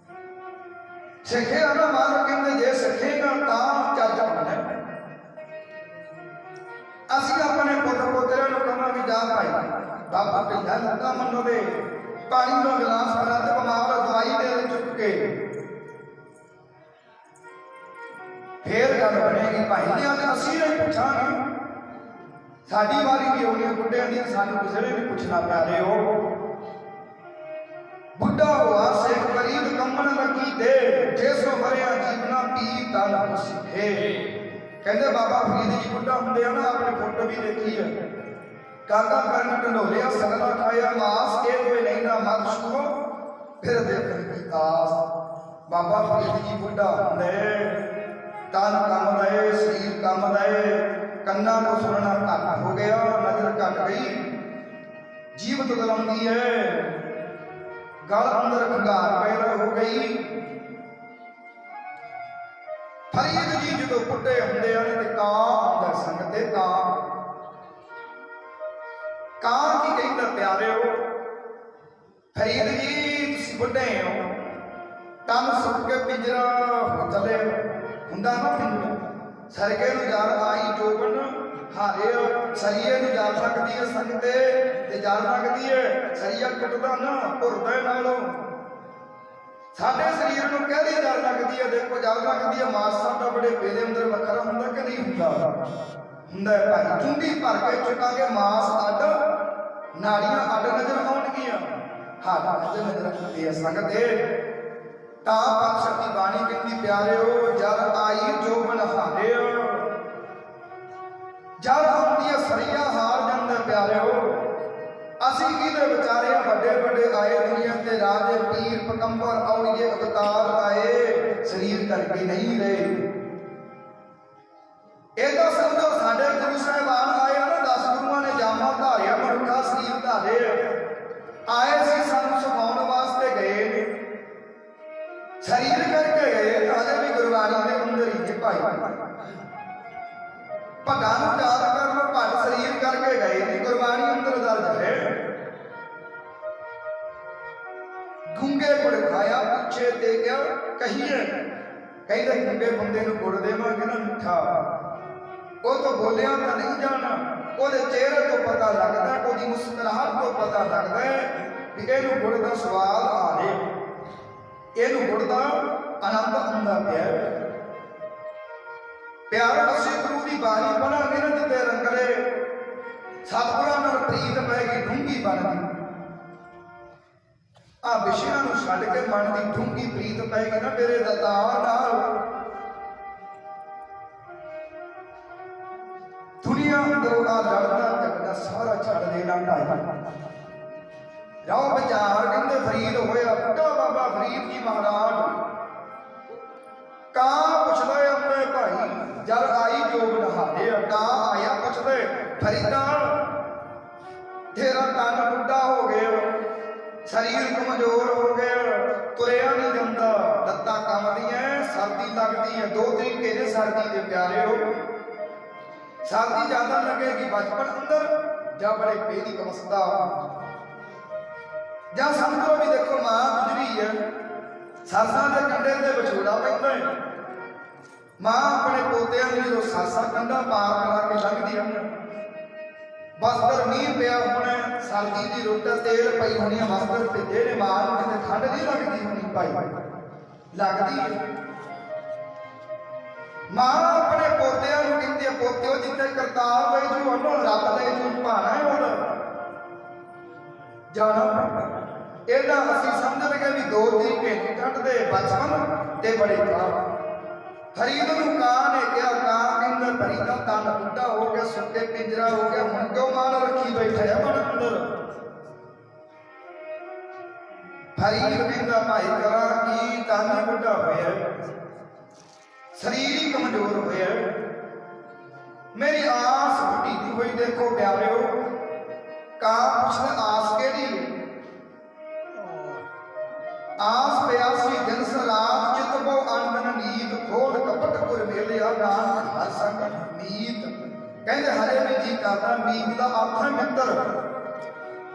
ਸਿੱਖਿਆ ਨਾ ਮਾਰ ਕਹਿੰਦੇ ਜੇ ਸਿੱਖੇਗਾ ਤਾਂ ਚੱਜ ਹੋਣਾ ਅਸੀਂ ਆਪਣੇ ਪੁੱਤ ਪੋਤਰਿਆਂ ਨੂੰ ਕਹਾਂਗੇ ਜਾ ਭਾਈ ਬਾਬਾ ਢਿੱਲਾ ਲੱਗਾ ਮੰਨੋ ਦੇ ਪਾਣੀ ਦਾ ਗਲਾਸ ਬਣਾ ਤੇ ਬਿਮਾਰ ਦਵਾਈ ਦੇ ਚੁੱਕ ਕੇ ਫੇਰ ਗੱਲ ਬਣੇਗੀ ਭਾਈ ਜੀ ਅੱਜ ਅਸੀਂ ਨਹੀਂ ਪੁੱਛਾਂਗੇ ਸਾਡੀ ਵਾਰੀ ਕੀ ਹੋਣੀ ਬੁੱਢਿਆਂ ਦੀ ਸਾਨੂੰ ਕਿਸੇ ਨੇ ਨਹੀਂ ਪੁੱਛਣਾ ਪਿਆਰੇ ਹੋ ਬੁੱਢਾ ਹੋਆ ਸੇਖ ਕਰੀਬ ਕੰਮਣ ਲੱਗੀ ਦੇ ਜੇਸੋ ਮਰਿਆ ਜੀਵਨਾ ਪੀਰ ਤਨ ਸਿੱਖੇ ਕਹਿੰਦੇ ਬਾਬਾ ਫਰੀਦ ਜੀ ਬੁੱਢਾ ਹੁੰਦੇ ਆ ਨਾ ਆਪਣੇ ਫੋਟੋ ਵੀ ਦੇਖੀ ਹੈ ਕਾਕਾ ਕਰਨ ਢੰਡੋਲਿਆ ਸਗਲਾ ਖਾਇਆ ਮਾਸ ਕੇ ਕੋਈ ਨਹੀਂ ਨਾ ਮਤ ਸੁਖੋ ਫਿਰ ਦੇਖਣ ਕੀ ਆਸ ਬਾਬਾ ਫਰੀਦ ਜੀ ਬੁੱਢਾ ਹੁੰਦੇ ਤਨ ਕੰਮ ਦਏ ਸਰੀਰ ਕੰਮ ਦਏ ਕੰਨਾਂ ਨੂੰ ਸੁਣਨਾ ਘੱਟ ਹੋ ਗਿਆ ਨਜ਼ਰ ਘੱਟ ਗਈ ਜੀਵਤ ਗਲਾਉਂਦੀ ਹੈ ਗਲ ਅੰਦਰ ਖੰਗਾਰ ਪੈਦਾ ਹੋ ਗਈ ਫਰੀਦ ਜੀ ਜਦੋਂ ਬੁੱਢੇ ਹੁੰਦੇ ਹਨ ਤੇ ਕਾਂ ਆਉਂਦਾ ਸੰਗ ਤੇ ਕਾਂ ਕੀ ਕਹਿੰਦਾ ਪਿਆਰਿਓ ਫਰੀਦ ਜੀ ਤੁਸੀਂ ਬੁੱਢੇ ਹੋ ਤਨ ਸੁੱਕ ਕੇ ਪਿੰਜਰਾ ਹੋ ਚੱਲੇ ਹੁੰਦਾ ਨਾ ਪਿੰਜਰਾ ਸਰਗੇ ਨੂੰ ਜਾਣ ਆਈ ਜੋਬਨ ਹਾਰੇ ਸਰੀਏ ਨੂੰ ਜਾ ਸਕਦੀ ਹੈ ਸੰਗ ਤੇ ਜਾ ਸਕਦੀ ਹੈ ਸਰੀਆ ਟੁੱਟਦਾ ਨਾ ਭੁਰਦੇ ਨਾਲੋਂ ਸਾਡੇ ਸਰੀਰ ਨੂੰ ਕਿਹੜੀ ਜਾ ਸਕਦੀ ਹੈ ਦੇਖੋ ਜਾ ਸਕਦੀ ਹੈ ਮਾਸ ਸਾਡਾ ਬੜੇ ਪੇਦੇ ਅੰਦਰ ਵੱਖਰਾ ਹੁੰਦਾ ਕਿ ਨਹੀਂ ਹੁੰਦਾ ਭਾਈ ਚੁੰਡੀ ਭਰ ਕੇ ਚੁੱਕਾਂਗੇ ਮਾਸ ਅੱਡ ਨਾੜੀਆਂ ਅੱਡ ਨਜ਼ਰ ਆਉਣਗੀਆਂ ਹੱਥ ਅੱਡ ਨਜ਼ਰ ਆਉਂਦੀ ਹੈ ਸੰਗ ਤੇ ਤਾਂ ਪਾਤਸ਼ਾਹ ਦੀ ਬਾਣੀ ਕਹਿੰਦੀ ਪਿਆਰਿਓ ਜਦ ਆਈ ਜੋਬਨ ਹਾਰਿਓ ਜਦ ਆਉਂਦੀ ਹੈ ਸਰੀਆ ਹਾਰ ਜਾਂਦਾ ਪਿਆਰਿਓ ਅਸੀਂ ਕਿਹਦੇ ਵਿਚਾਰੇ ਵੱਡੇ ਵੱਡੇ ਆਏ ਦੁਨੀਆ ਤੇ ਰਾਜੇ ਪੀਰ ਪਕੰਬਰ ਔਲੀਏ ਅਵਤਾਰ ਆਏ ਸਰੀਰ ਕਰਕੇ ਨਹੀਂ ਰਹੇ ਇਹ ਤਾਂ ਸਮਝੋ ਸਾਡੇ ਗੁਰੂ ਸਾਹਿਬਾਨ ਆਏ ਨਾ 10 ਗੁਰੂਆਂ ਨੇ ਜਾਮਾ ਧਾਰਿਆ ਮਨੁੱਖਾ ਸਰੀਰ ਧਾਰੇ ਆਏ ਸੀ ਸਾਨੂੰ ਸਿਖਾਉਣ ਵਾਸਤੇ ਗਏ ਨੇ ਸਰੀਰ ਕਰਕੇ ਗਏ ਹਾਲੇ ਵੀ ਗੁਰਬਾਣੀ ਦੇ ਅੰਦਰ ਹੀ ਨੇ ਭਾਈ ਭਗਾਂ ਨੂੰ ਯਾਦ ਕਰ ਲੋ ਭੱਟ ਸਰੀਰ ਕਰਕੇ ਗਏ ਨੇ ਗੁਰਬਾਣੀ ਅੰਦਰ ਦਰਜ ਹੈ ਗੁੰਗੇ ਗੁੜ ਖਾਇਆ ਪਿੱਛੇ ਤੇ ਗਿਆ ਕਹੀਏ ਕਹਿੰਦੇ ਗੁੰਗੇ ਬੰਦੇ ਨੂੰ ਗੁੜ ਦੇਵਾਂਗੇ ਨਾ ਮਿੱਠਾ ਉਹ ਤਾਂ ਬੋਲਿਆ ਤਾਂ ਨਹੀਂ ਜਾਣਾ ਉਹਦੇ ਚਿਹਰੇ ਤੋਂ ਪਤਾ ਲੱਗਦਾ ਉਹਦੀ ਮੁਸਕਰਾਹਟ ਤੋਂ ਪਤਾ ਲੱਗਦਾ ਵੀ ਇਹਨੂੰ ਗੁੜ ਦਾ ਸਵਾਦ ਆ ਰਿਹਾ ਇਹਨੂੰ ਗੁੜ ਦਾ ਆਨੰਦ ਆਉਂਦਾ ਪਿਆ ਪਿਆਰ ਅਸੀਂ ਗੁਰੂ ਦੀ ਬਾਣੀ ਪੜਾਂਗੇ ਨਾ ਜਿੱਤੇ ਰੰਗਲੇ ਸਤਿਗੁਰਾਂ ਨਾਲ ਪ੍ਰੀਤ ਪੈ ਗਈ ਡੂੰਘੀ ਬਣ ਗਈ ਆ ਵਿਸ਼ਿਆਂ ਨੂੰ ਛੱਡ ਕੇ ਮਨ ਦੀ ਡੂੰਘੀ ਪ੍ਰੀਤ ਪੈ ਗਈ ਨਾ ਮੇਰੇ ਦਾਤਾਰ ਨਾਲ ਦੁਨੀਆ ਅੰਦਰੋਂ ਆ ਲੜਨਾ ਝਗੜਾ ਸਾਰਾ ਛੱਡ ਦੇਣਾ ਢਾਈ ਜਾਓ ਵਿਚਾਰ ਕਹਿੰਦੇ ਫਰੀਦ ਹੋਇਆ ਬੁੱਢਾ ਬਾਬਾ ਫਰੀਦ ਜੀ ਮਹਾਰਾਜ ਕਾਂ ਪੁੱਛਦਾ ਆਪਣੇ ਭਾਈ ਜਦ ਆਈ ਜੋਗ ਨਹਾਰੇ ਕਾਂ ਆਇਆ ਪੁੱਛਦੇ ਫਰੀਦਾ ਤੇਰਾ ਤਨ ਬੁੱਢਾ ਹੋ ਗਿਆ ਸਰੀਰ ਕਮਜ਼ੋਰ ਹੋ ਗਿਆ ਤੁਰਿਆ ਨਹੀਂ ਜਾਂਦਾ ਲੱਤਾਂ ਕੰਬਦੀਆਂ ਸਰਦੀ ਲੱਗਦੀ ਹੈ 2 ਤਰੀਕੇ ਨੇ ਸਰਦੀ ਦੇ ਪਿਆਰੇ ਹੋ ਸਰਦੀ ਜ਼ਿਆਦਾ ਲੱਗੇਗੀ ਬਚਪਨ ਅੰਦਰ ਜਾਂ ਬੜੇ ਬੇਦੀ ਅਵਸਥਾ ਜਾਂ ਸਮਝੋ ਵੀ ਦੇਖੋ ਮਾਂ ਗੁਜਰੀ ਹੈ ਸਾਸਾਂ ਦੇ ਕੰਢੇ ਤੇ ਵਿਛੋੜਾ ਪੈਂਦਾ ਹੈ ਮਾਂ ਆਪਣੇ ਪੋਤਿਆਂ ਨੂੰ ਜਦੋਂ ਸਾਸਾਂ ਕੰਢਾ ਪਾਰ ਕਰਾ ਕੇ ਲੰਘਦੀ ਹਨ ਵਸਤਰ ਮੀਂਹ ਪਿਆ ਹੋਣਾ ਸਰਦੀ ਦੀ ਰੁੱਤ ਤੇਲ ਪਈ ਹੋਣੀ ਵਸਤਰ ਤੇ ਜਿਹੜੇ ਮਾਂ ਨੂੰ ਕਿਤੇ ਠੰਡ ਨਹੀਂ ਲੱਗਦੀ ਹੋਣੀ ਭਾਈ ਲੱਗਦੀ ਹੈ ਮਾਂ ਆਪਣੇ ਪੋਤਿਆਂ ਨੂੰ ਕਹਿੰਦੀ ਪੋਤਿਓ ਜਿੱਥੇ ਕਰਤਾਰ ਵੇ ਜੂ ਉਹਨੂੰ ਰੱਬ ਦੇ ਜੂ ਭਾਣਾ ਹੈ ਉਹਦਾ ਜਾਣਾ ਇਹਦਾ ਅਸੀਂ ਸਮਝ ਲਗੇ ਵੀ 2 ਤਰੀਕੇ ਨਹੀਂ ਕੱਢਦੇ ਬਚਪਨ ਤੇ ਬੜੇ ਕਾਂ ਫਰੀਦ ਨੂੰ ਕਾਂ ਨੇ ਕਿਹਾ ਕਾਂ ਕਹਿੰਦਾ ਫਰੀਦਾ ਤਨ ਬੁੱਢਾ ਹੋ ਗਿਆ ਸੁੱਕੇ ਪਿੰਜਰਾ ਹੋ ਗਿਆ ਹੁਣ ਕਿਉਂ ਮਾਨ ਰੱਖੀ ਬੈਠਾ ਹੈ ਮਨ ਅੰਦਰ ਫਰੀਦ ਕਹਿੰਦਾ ਭਾਈ ਕਰਾਂ ਕੀ ਤਨ ਬੁੱਢਾ ਹੋਇਆ ਸਰੀਰ ਕਮਜ਼ੋਰ ਹੋਇਆ ਮੇਰੀ ਆਸ ਬੁੱਢੀ ਹੋਈ ਦੇਖੋ ਪਿਆਰਿਓ ਕਾਂ ਪੁੱਛਦਾ ਆਸ ਕਿਹੜੀ ਆਸ ਪਿਆਸੀ ਦਿਨ ਸਲਾਮ ਚਿਤ ਬੋ ਅੰਦਨ ਨੀਤ ਖੋਲ ਕਪਟ ਗੁਰ ਮੇਲਿਆ ਨਾਨਕ ਹਰ ਸੰਗ ਮੀਤ ਕਹਿੰਦੇ ਹਰੇ ਵੀ ਜੀ ਕਰਦਾ ਮੀਤ ਦਾ ਅਰਥ ਹੈ ਮਿੱਤਰ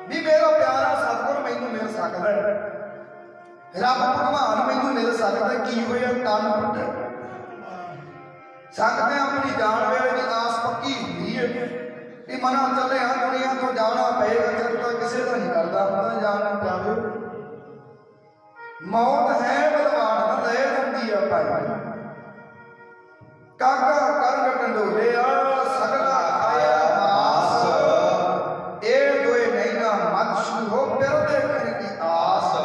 ਵੀ ਮੇਰਾ ਪਿਆਰਾ ਸਤਿਗੁਰ ਮੈਨੂੰ ਮਿਲ ਸਕਦਾ ਹੈ ਰੱਬ ਭਗਵਾਨ ਮੈਨੂੰ ਮਿਲ ਸਕਦਾ ਕੀ ਹੋਇਆ ਤਨ ਬੁੱਢਾ ਸਕਦੇ ਆਪਣੀ ਜਾਨ ਵੇਲੇ ਦੀ ਆਸ ਪੱਕੀ ਹੁੰਦੀ ਹੈ कि मना चले हाँ दुनिया तो जाना पेगा जब तक किसी का नहीं करता ਹੁੰਦਾ ਜਾਣ ਪਿਆਵੇ मौत है बलवान न ले ਜਾਂਦੀ ਆ ਭਾਈ ਕਾਕਾ ਕਰ ਟੰਡੋਲਿਆ ਸਗਲਾ ਆਇਆ ਮਾਸ ਇਹ ਦੋਏ ਨਹੀਂ ਨਾ ਮਤ ਸ਼ੂ ਹੋ ਫਿਰ ਦੇਖਣ ਦੀ ਆਸ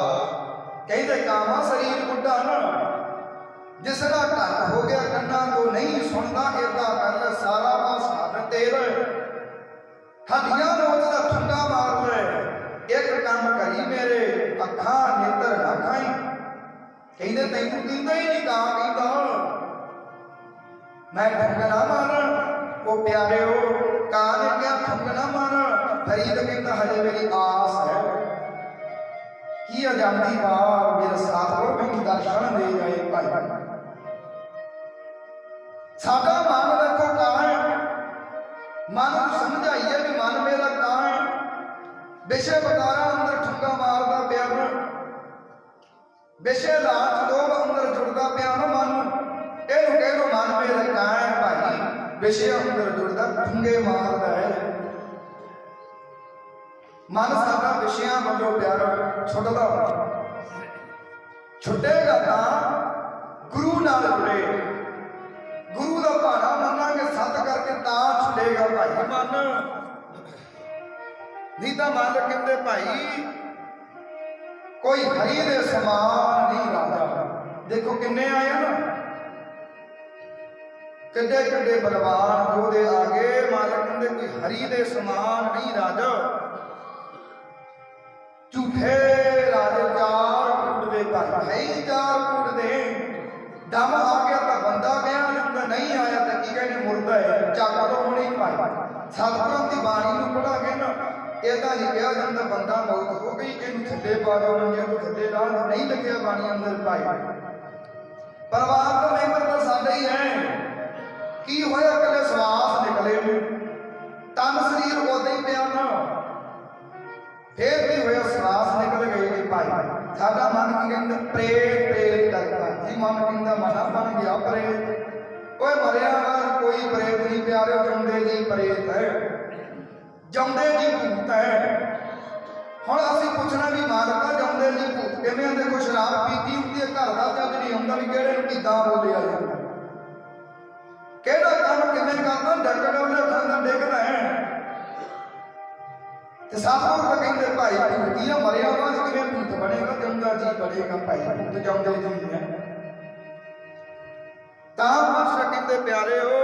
ਕਹਿੰਦੇ ਕਾਮਾ ਸਰੀਰ ਬੁੱਢਾ ਨਾ ਜਿਸਦਾ ਘਰ ਹੋ ਗਿਆ ਕੰਨਾਂ ਤੋਂ ਨਹੀਂ ਸੁਣਦਾ ਏਦਾਂ ਕਰ ਲੈ ਸਾਰਾ ਆ ਸਾਧਨ ਤੇਰਾ ਹੱਡੀਆਂ ਨੋਚ ਦਾ ਠੰਡਾ ਮਾਰ ਲੈ ਇੱਕ ਕੰਮ ਕਰੀ ਮੇਰੇ ਅੱਖਾਂ ਨੇਤਰ ਨਾ ਖਾਈ ਕਹਿੰਦੇ ਤੈਨੂੰ ਦਿੰਦਾ ਹੀ ਨਹੀਂ ਕਾਂ ਕਹਿੰਦਾ मैं ठंगना माना वो प्यारे हो कहा ने क्या ठंगना माना फरीद कहता हजे मेरी आस है कि अजानी बार मेरे साथ हो मैं दर्शन दे जाए भाई साडा मन देखो कहाँ है मन समझाइए भी मन मेरा कहाँ है बेशे बतारा अंदर ठुंगा मारदा पिया बेशे लाच लोग अंदर जुड़दा पिया मन ਇਹਨੂੰ ਕਹਿ ਲੋ ਮਨ ਮੇਰਾ ਕਹਾਂ ਹੈ ਭਾਈ ਵਿਸ਼ੇ ਅੰਦਰ ਜੁੜਦਾ ਠੁੰਗੇ ਮਾਰਦਾ ਹੈ ਮਨ ਸਾਡਾ ਵਿਸ਼ਿਆਂ ਵੱਲੋਂ ਪਿਆਰ ਛੁੱਟਦਾ ਛੁੱਟੇਗਾ ਤਾਂ ਗੁਰੂ ਨਾਲ ਜੁੜੇ ਗੁਰੂ ਦਾ ਭਾਣਾ ਮੰਨਾਂਗੇ ਸੱਤ ਕਰਕੇ ਤਾਂ ਛੁੱਟੇਗਾ ਭਾਈ ਮਨ ਨਹੀਂ ਤਾਂ ਮਨ ਕਹਿੰਦੇ ਭਾਈ ਕੋਈ ਹਰੀ ਦੇ ਸਮਾਨ ਨਹੀਂ ਰਾਜਾ ਦੇਖੋ ਕਿੰਨੇ ਆਏ ਨਾ ਕਿੱਡੇ ਕਿੱਡੇ ਬਲਵਾਨ ਉਹਦੇ ਆਗੇ ਮਾਲਕ ਕਹਿੰਦੇ ਕੋਈ ਹਰੀ ਦੇ ਸਮਾਨ ਨਹੀਂ ਰਾਜਾ ਝੂਠੇ ਰਾਜੇ ਚਾਰ ਕੁੱਟ ਦੇ ਘਰ ਹੈ ਚਾਰ ਕੁੱਟ ਦੇ ਦਮ ਆ ਗਿਆ ਤਾਂ ਬੰਦਾ ਗਿਆ ਜਾਂਦਾ ਨਹੀਂ ਆਇਆ ਤਾਂ ਕੀ ਕਹਿੰਦੇ ਮੁਰਦਾ ਹੈ ਚੱਕ ਲੋ ਹੁਣੇ ਭਾਈ ਸਤਿਗੁਰਾਂ ਦੀ ਬਾਣੀ ਨੂੰ ਪੜਾਂਗੇ ਨਾ ਇਹਦਾ ਨਹੀਂ ਕਿਹਾ ਜਾਂਦਾ ਬੰਦਾ ਮੌਤ ਹੋ ਗਈ ਇਹਨੂੰ ਥੱਲੇ ਪਾ ਦਿਓ ਮੰਜੇ ਨੂੰ ਥੱਲੇ ਲਾ ਨਹੀਂ ਲਿਖਿਆ ਬਾਣੀ ਅੰਦਰ ਭਾਈ ਪਰਿਵਾਰ ਦਾ ਮੈਂਬਰ ਤਾਂ ਸਾਡਾ ਹੀ ਹੈ ਕੀ ਹੋਇਆ ਕੱਲੇ ਸਵਾਸ ਨਿਕਲੇ ਤਨ ਸਰੀਰ ਉਦਾਂ ਹੀ ਪਿਆ ਨਾ ਫੇਰ ਵੀ ਹੋਇਆ ਸਵਾਸ ਨਿਕਲ ਗਏ ਨੇ ਭਾਈ ਸਾਡਾ ਮਨ ਕੀ ਕਹਿੰਦਾ ਪ੍ਰੇਤ ਪ੍ਰੇਤ ਕਰਦਾ ਜੀ ਮਨ ਕਹਿੰਦਾ ਮਨਾ ਬਣ ਗਿਆ ਪ੍ਰੇਤ ਓਏ ਮਰਿਆ ਵਾ ਕੋਈ ਪ੍ਰੇਤ ਨਹੀਂ ਪਿਆਰੇ ਜੰਦੇ ਜੀ ਪ੍ਰੇਤ ਹੈ ਜੰਦੇ ਜੀ ਭੂਤ ਹੈ ਹੁਣ ਅਸੀਂ ਪੁੱਛਣਾ ਵੀ ਮਾਲਕਾ ਜੰਦੇ ਜੀ ਭੂਤ ਕਿਵੇਂ ਦੇਖੋ ਸ਼ਰਾਬ ਪੀਤੀ ਹੁੰਦੀ ਹੈ ਘਰ ਦਾ ਜੱਜ ਨਹੀਂ ਹੁੰਦਾ ਵੀ ਕਿਹੜੇ ਨੂੰ ਕਿੱਦਾਂ ਬੋਲਿਆ ਜਾਂਦਾ ਕਿਹੜਾ ਕੰਮ ਕਿਵੇਂ ਕਰਦਾ ਡੰਗਰ ਉਹਨੇ ਖਾਂਦਾ ਡਿੱਗਦਾ ਹੈ ਤੇ ਸਾਹਮਣੇ ਕਹਿੰਦੇ ਭਾਈ ਭੂਤੀਆ ਮਰਿਆ ਵਾ ਕਿਵੇਂ ਭੂਤ ਬਣੇਗਾ ਜੰਦਾ ਜੀ ਬਣੇਗਾ ਭਾਈ ਭੂਤ ਜੰਦੇ ਜੀ ਹੈ ਤਾਂ ਮਾਸਟਰ ਕਹਿੰਦੇ ਪਿਆਰੇ ਹੋ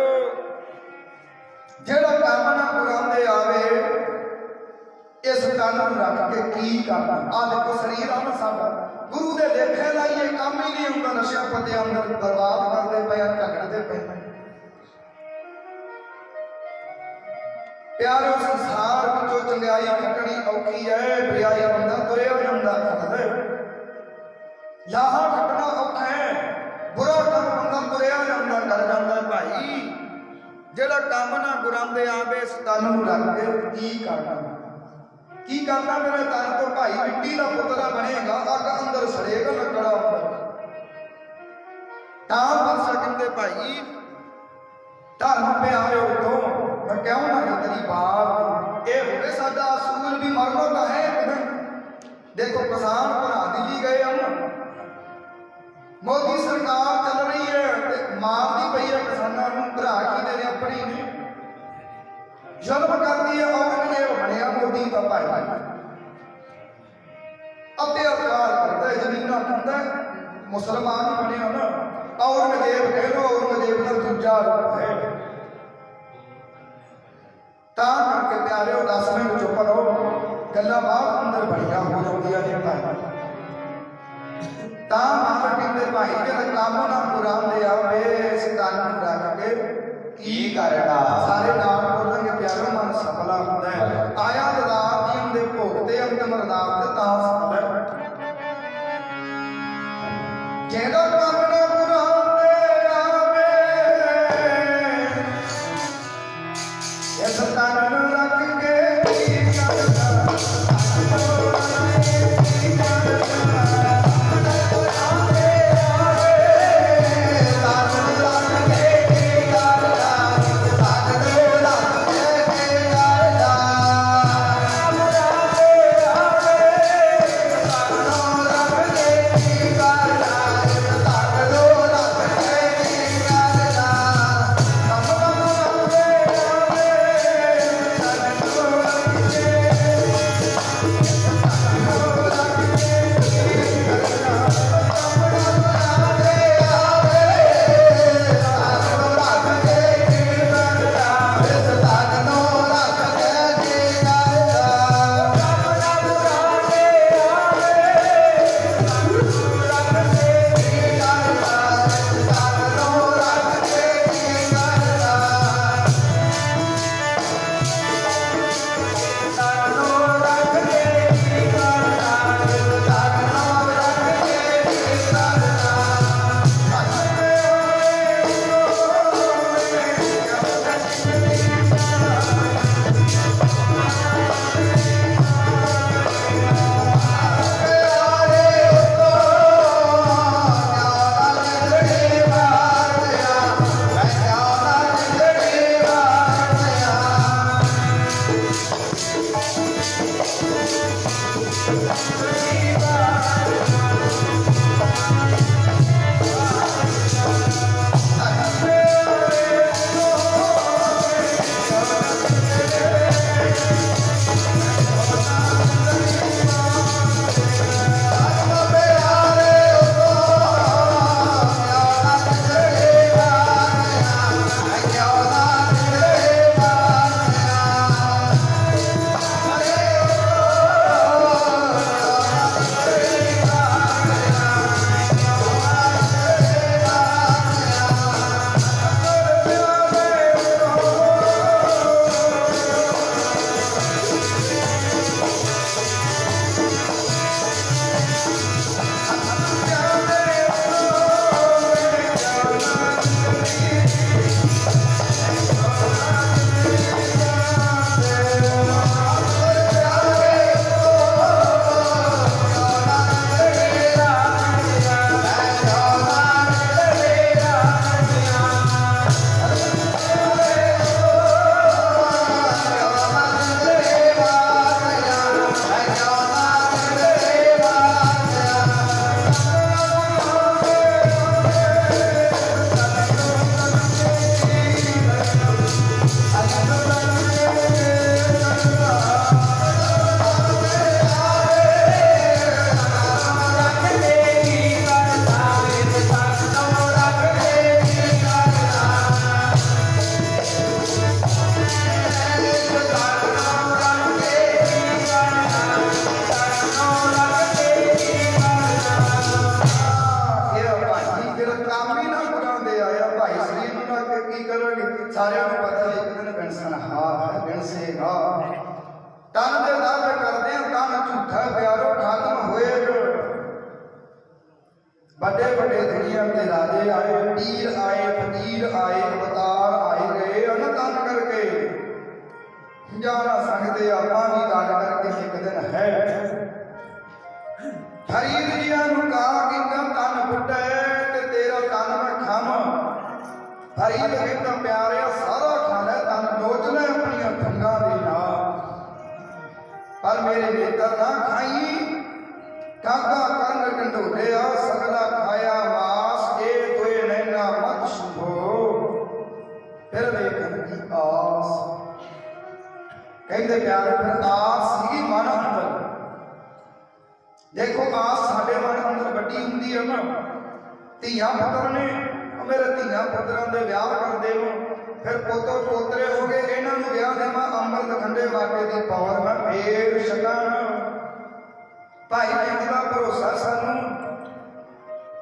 ਜਿਹੜਾ ਕੰਮ ਨਾ ਪੁਰਾਂਦੇ ਆਵੇ ਇਸ ਤਨ ਨੂੰ ਰੱਖ ਕੇ ਕੀ ਕਰਨਾ ਆ ਦੇਖੋ ਸਰੀਰ ਆ ਨਾ ਸਾਡਾ ਗੁਰੂ ਦੇ ਲੇਖੇ ਲਾਈਏ ਕੰਮ ਹੀ ਨਹੀਂ ਹੁੰਦਾ ਨਸ਼ਿਆਂ ਪੱਤਿਆਂ ਅੰਦਰ ਬਰਬਾਦ ਕਰਦੇ ਪਏ ਝਗੜਦੇ ਪਏ ਪਿਆਰੇ ਸੰਸਾਰ ਵਿੱਚੋਂ ਚੰਗਿਆਈ ਕੱਟਣੀ ਔਖੀ ਹੈ ਬੁਰਾਈ ਬੰਦਾ ਤੁਰਿਆ ਜਾਂਦਾ ਖੜਦਾ ਲਾਹਾ ਕੱਟਣਾ ਔਖਾ ਹੈ ਬੁਰਾ ਕੰਮ ਬੰਦਾ ਤੁਰਿਆ ਜਾਂਦਾ ਕਰ ਜਾਂਦਾ ਭਾਈ ਜਿਹੜਾ ਕੰਮ ਨਾ ਗੁਰਾਂਦੇ ਆਵੇ ਇਸ ਤਨ ਨੂੰ ਰੱਖ ਕੇ ਕੀ ਕਰਨਾ ਮੇਰੇ ਤਨ ਤੋਂ ਭਾਈ ਮਿੱਟੀ ਦਾ ਪੁੱਤਰਾ ਬਣੇਗਾ ਅੱਗ ਅੰਦਰ ਸੜੇਗਾ ਲੱਕੜਾ ਹੁੰਦਾ ਤਾਂ ਬਸ ਕਹਿੰਦੇ ਭਾਈ ਧਰਮ ਪਿਆਰੇ ਉਦੋਂ ਮੈਂ ਕਿਉਂ ਨਾ ਤੇਰੀ ਬਾਤ ਇਹ ਹੋਵੇ ਸਾਡਾ ਅਸੂਲ ਵੀ ਮਰਨਾ ਤਾਂ ਹੈ ਇੱਕ ਦਿਨ ਦੇਖੋ ਕਿਸਾਨ ਭਰਾ ਦਿੱਲੀ ਗਏ ਹਨ ਮੋਦੀ ਸਰਕਾਰ ਚੱਲ ਰਹੀ ਹੈ ਤੇ ਮਾਰਦੀ ਪਈ ਹੈ ਕਿਸਾਨਾਂ ਨੂੰ ਭਰਾ ਕੀ ਦੇ ਨੇ ਆਪਣੀ ਨੇ ਜ਼ੁਲਮ ਕਰਦੀ ਹੈ ਔਰੰਗਜ਼ੇਬ ਬਣਿਆ ਮੋਦੀ ਦਾ ਭਾਈ ਅਤਿਆਚਾਰ ਕਰਦਾ ਹੈ ਜ਼ਮੀਨਾਂ ਖਾਂਦਾ ਮੁਸਲਮਾਨ ਬਣਿਆ ਨਾ ਔਰੰਗਜ਼ੇਬ ਕਹਿ ਲੋ ਔਰੰਗਜ਼ੇਬ ਦਾ ਦੂਜਾ ਰੂਪ ਹੈ ਤਾਂ ਕਰਕੇ ਪਿਆਰਿਓ 10 ਮਿੰਟ ਚੁੱਪ ਰਹੋ ਗੱਲਾਂ ਬਾਹਰ ਅੰਦਰ ਬੜੀਆਂ ਹੋ ਜਾਂਦੀਆਂ ਨੇ ਭਾਈ ਤਾਂ ਮਾਰ ਕਹਿੰਦੇ ਭਾਈ ਜਿਹੜਾ ਕੰਮ ਨਾ ਪੁਰਾਂਦੇ ਆਵੇ ਇਸ ਤਨ ਨੂੰ ਰੱਖ ਕੇ ਕੀ ਕਰਨਾ ਸਾਰੇ ਨਾਮ ਬੋਲਾਂਗੇ ਪਿਆਰੋ ਮਨ ਸਫਲਾ ਹੁੰਦਾ ਹੈ ਆਇਆ ਦਦਾਰ ਜੀ ਦੇ ਭੋਗ ਤੇ ਅੰਤਮ ਅਰਦਾਸ ਤੇ ਤਾਂ ਸਫਲ ਹੈ ਜਿਹੜਾ ਕੰਮ ਨਾ ਪੁਰਾਂਦੇ ਆਵੇ ਇਸ ਤਨ ਨੂੰ ਰੱਖ ਕੇ ਕੀ ਕਰਨਾ ਸਾਰਿਆਂ ਨੂੰ ਪਤਾ ਇੱਕ ਦਿਨ ਬਿਨਸਨਹਾਰ ਹੈ ਬਿਨਸੇਗਾ ਤਨ ਦੇ ਦਾਅਵੇ ਕਰਦੇ ਆ ਤਨ ਝੂਠਾ ਪਿਆਰੋ ਖਾਤਮ ਹੋਏਗਾ ਵੱਡੇ ਵੱਡੇ ਦੁਨੀਆ ਦੇ ਰਾਜੇ ਆਏ ਪੀਰ ਆਏ ਫਕੀਰ ਆਏ ਅਵਤਾਰ ਆਏ ਗਏ ਉਹਨਾਂ ਤਨ ਕਰਕੇ ਜਾਣਾ ਸਕਦੇ ਆਪਾਂ ਵੀ ਤਨ ਕਰਕੇ ਇੱਕ ਦਿਨ ਹੈ ਫਰੀਦ ਜੀਆਂ ਨੂੰ ਕਹਾ ਕਿ ਤਨ ਫੁੱਟੇ ਤੇ ਤੇਰਾ ਤਨ ਮੈਂ ਖਾਵਾਂ ਫਰੀਦ ਕਹਿੰਦਾ ਪਿਆਰਿਆ ਸਾਰਾ ਖਾਣਾ ਤਨ ਨੋਚ ਲੈ ਆਪਣੀਆਂ ਠੰਗਾਂ ਦੇ ਨਾਲ ਪਰ ਮੇਰੇ ਨੇਤਰ ਨਾ ਖਾਈ ਕਾਗਾ ਕੰਨ ਕੰਢੋਲਿਆ ਸਗਲਾ ਖਾਇਆ ਮਾਸ ਇਹ ਦੋਏ ਨੈਣਾ ਮਤ ਸੁਭੋ ਫਿਰ ਵੇਖਣ ਦੀ ਆਸ ਕਹਿੰਦੇ ਪਿਆਰੇ ਫਿਰ ਆਸ ਸੀਗੀ ਮਨ ਅੰਦਰ ਦੇਖੋ ਆਸ ਸਾਡੇ ਮਨ ਅੰਦਰ ਵੱਡੀ ਹੁੰਦੀ ਹੈ ਨਾ ਧੀਆਂ ਪੁੱਤਰ ਨੇ ਮੇਰੇ ਧੀਆਂ ਪੁੱਤਰਾਂ ਦੇ ਵਿਆਹ ਕਰਦੇ ਨੂੰ ਫਿਰ ਪੁੱਤਰ ਪੋਤਰੇ ਹੋ ਗਏ ਇਹਨਾਂ ਨੂੰ ਵਿਆਹ ਦੇਵਾਂ ਅੰਮ੍ਰਿਤ ਖੰਡੇ ਵਾਕੇ ਦੀ ਪੌਰ ਮੈਂ ਫੇਰ ਛਕਾਂ ਭਾਈ ਜੀ ਦਾ ਭਰੋਸਾ ਸਾਨੂੰ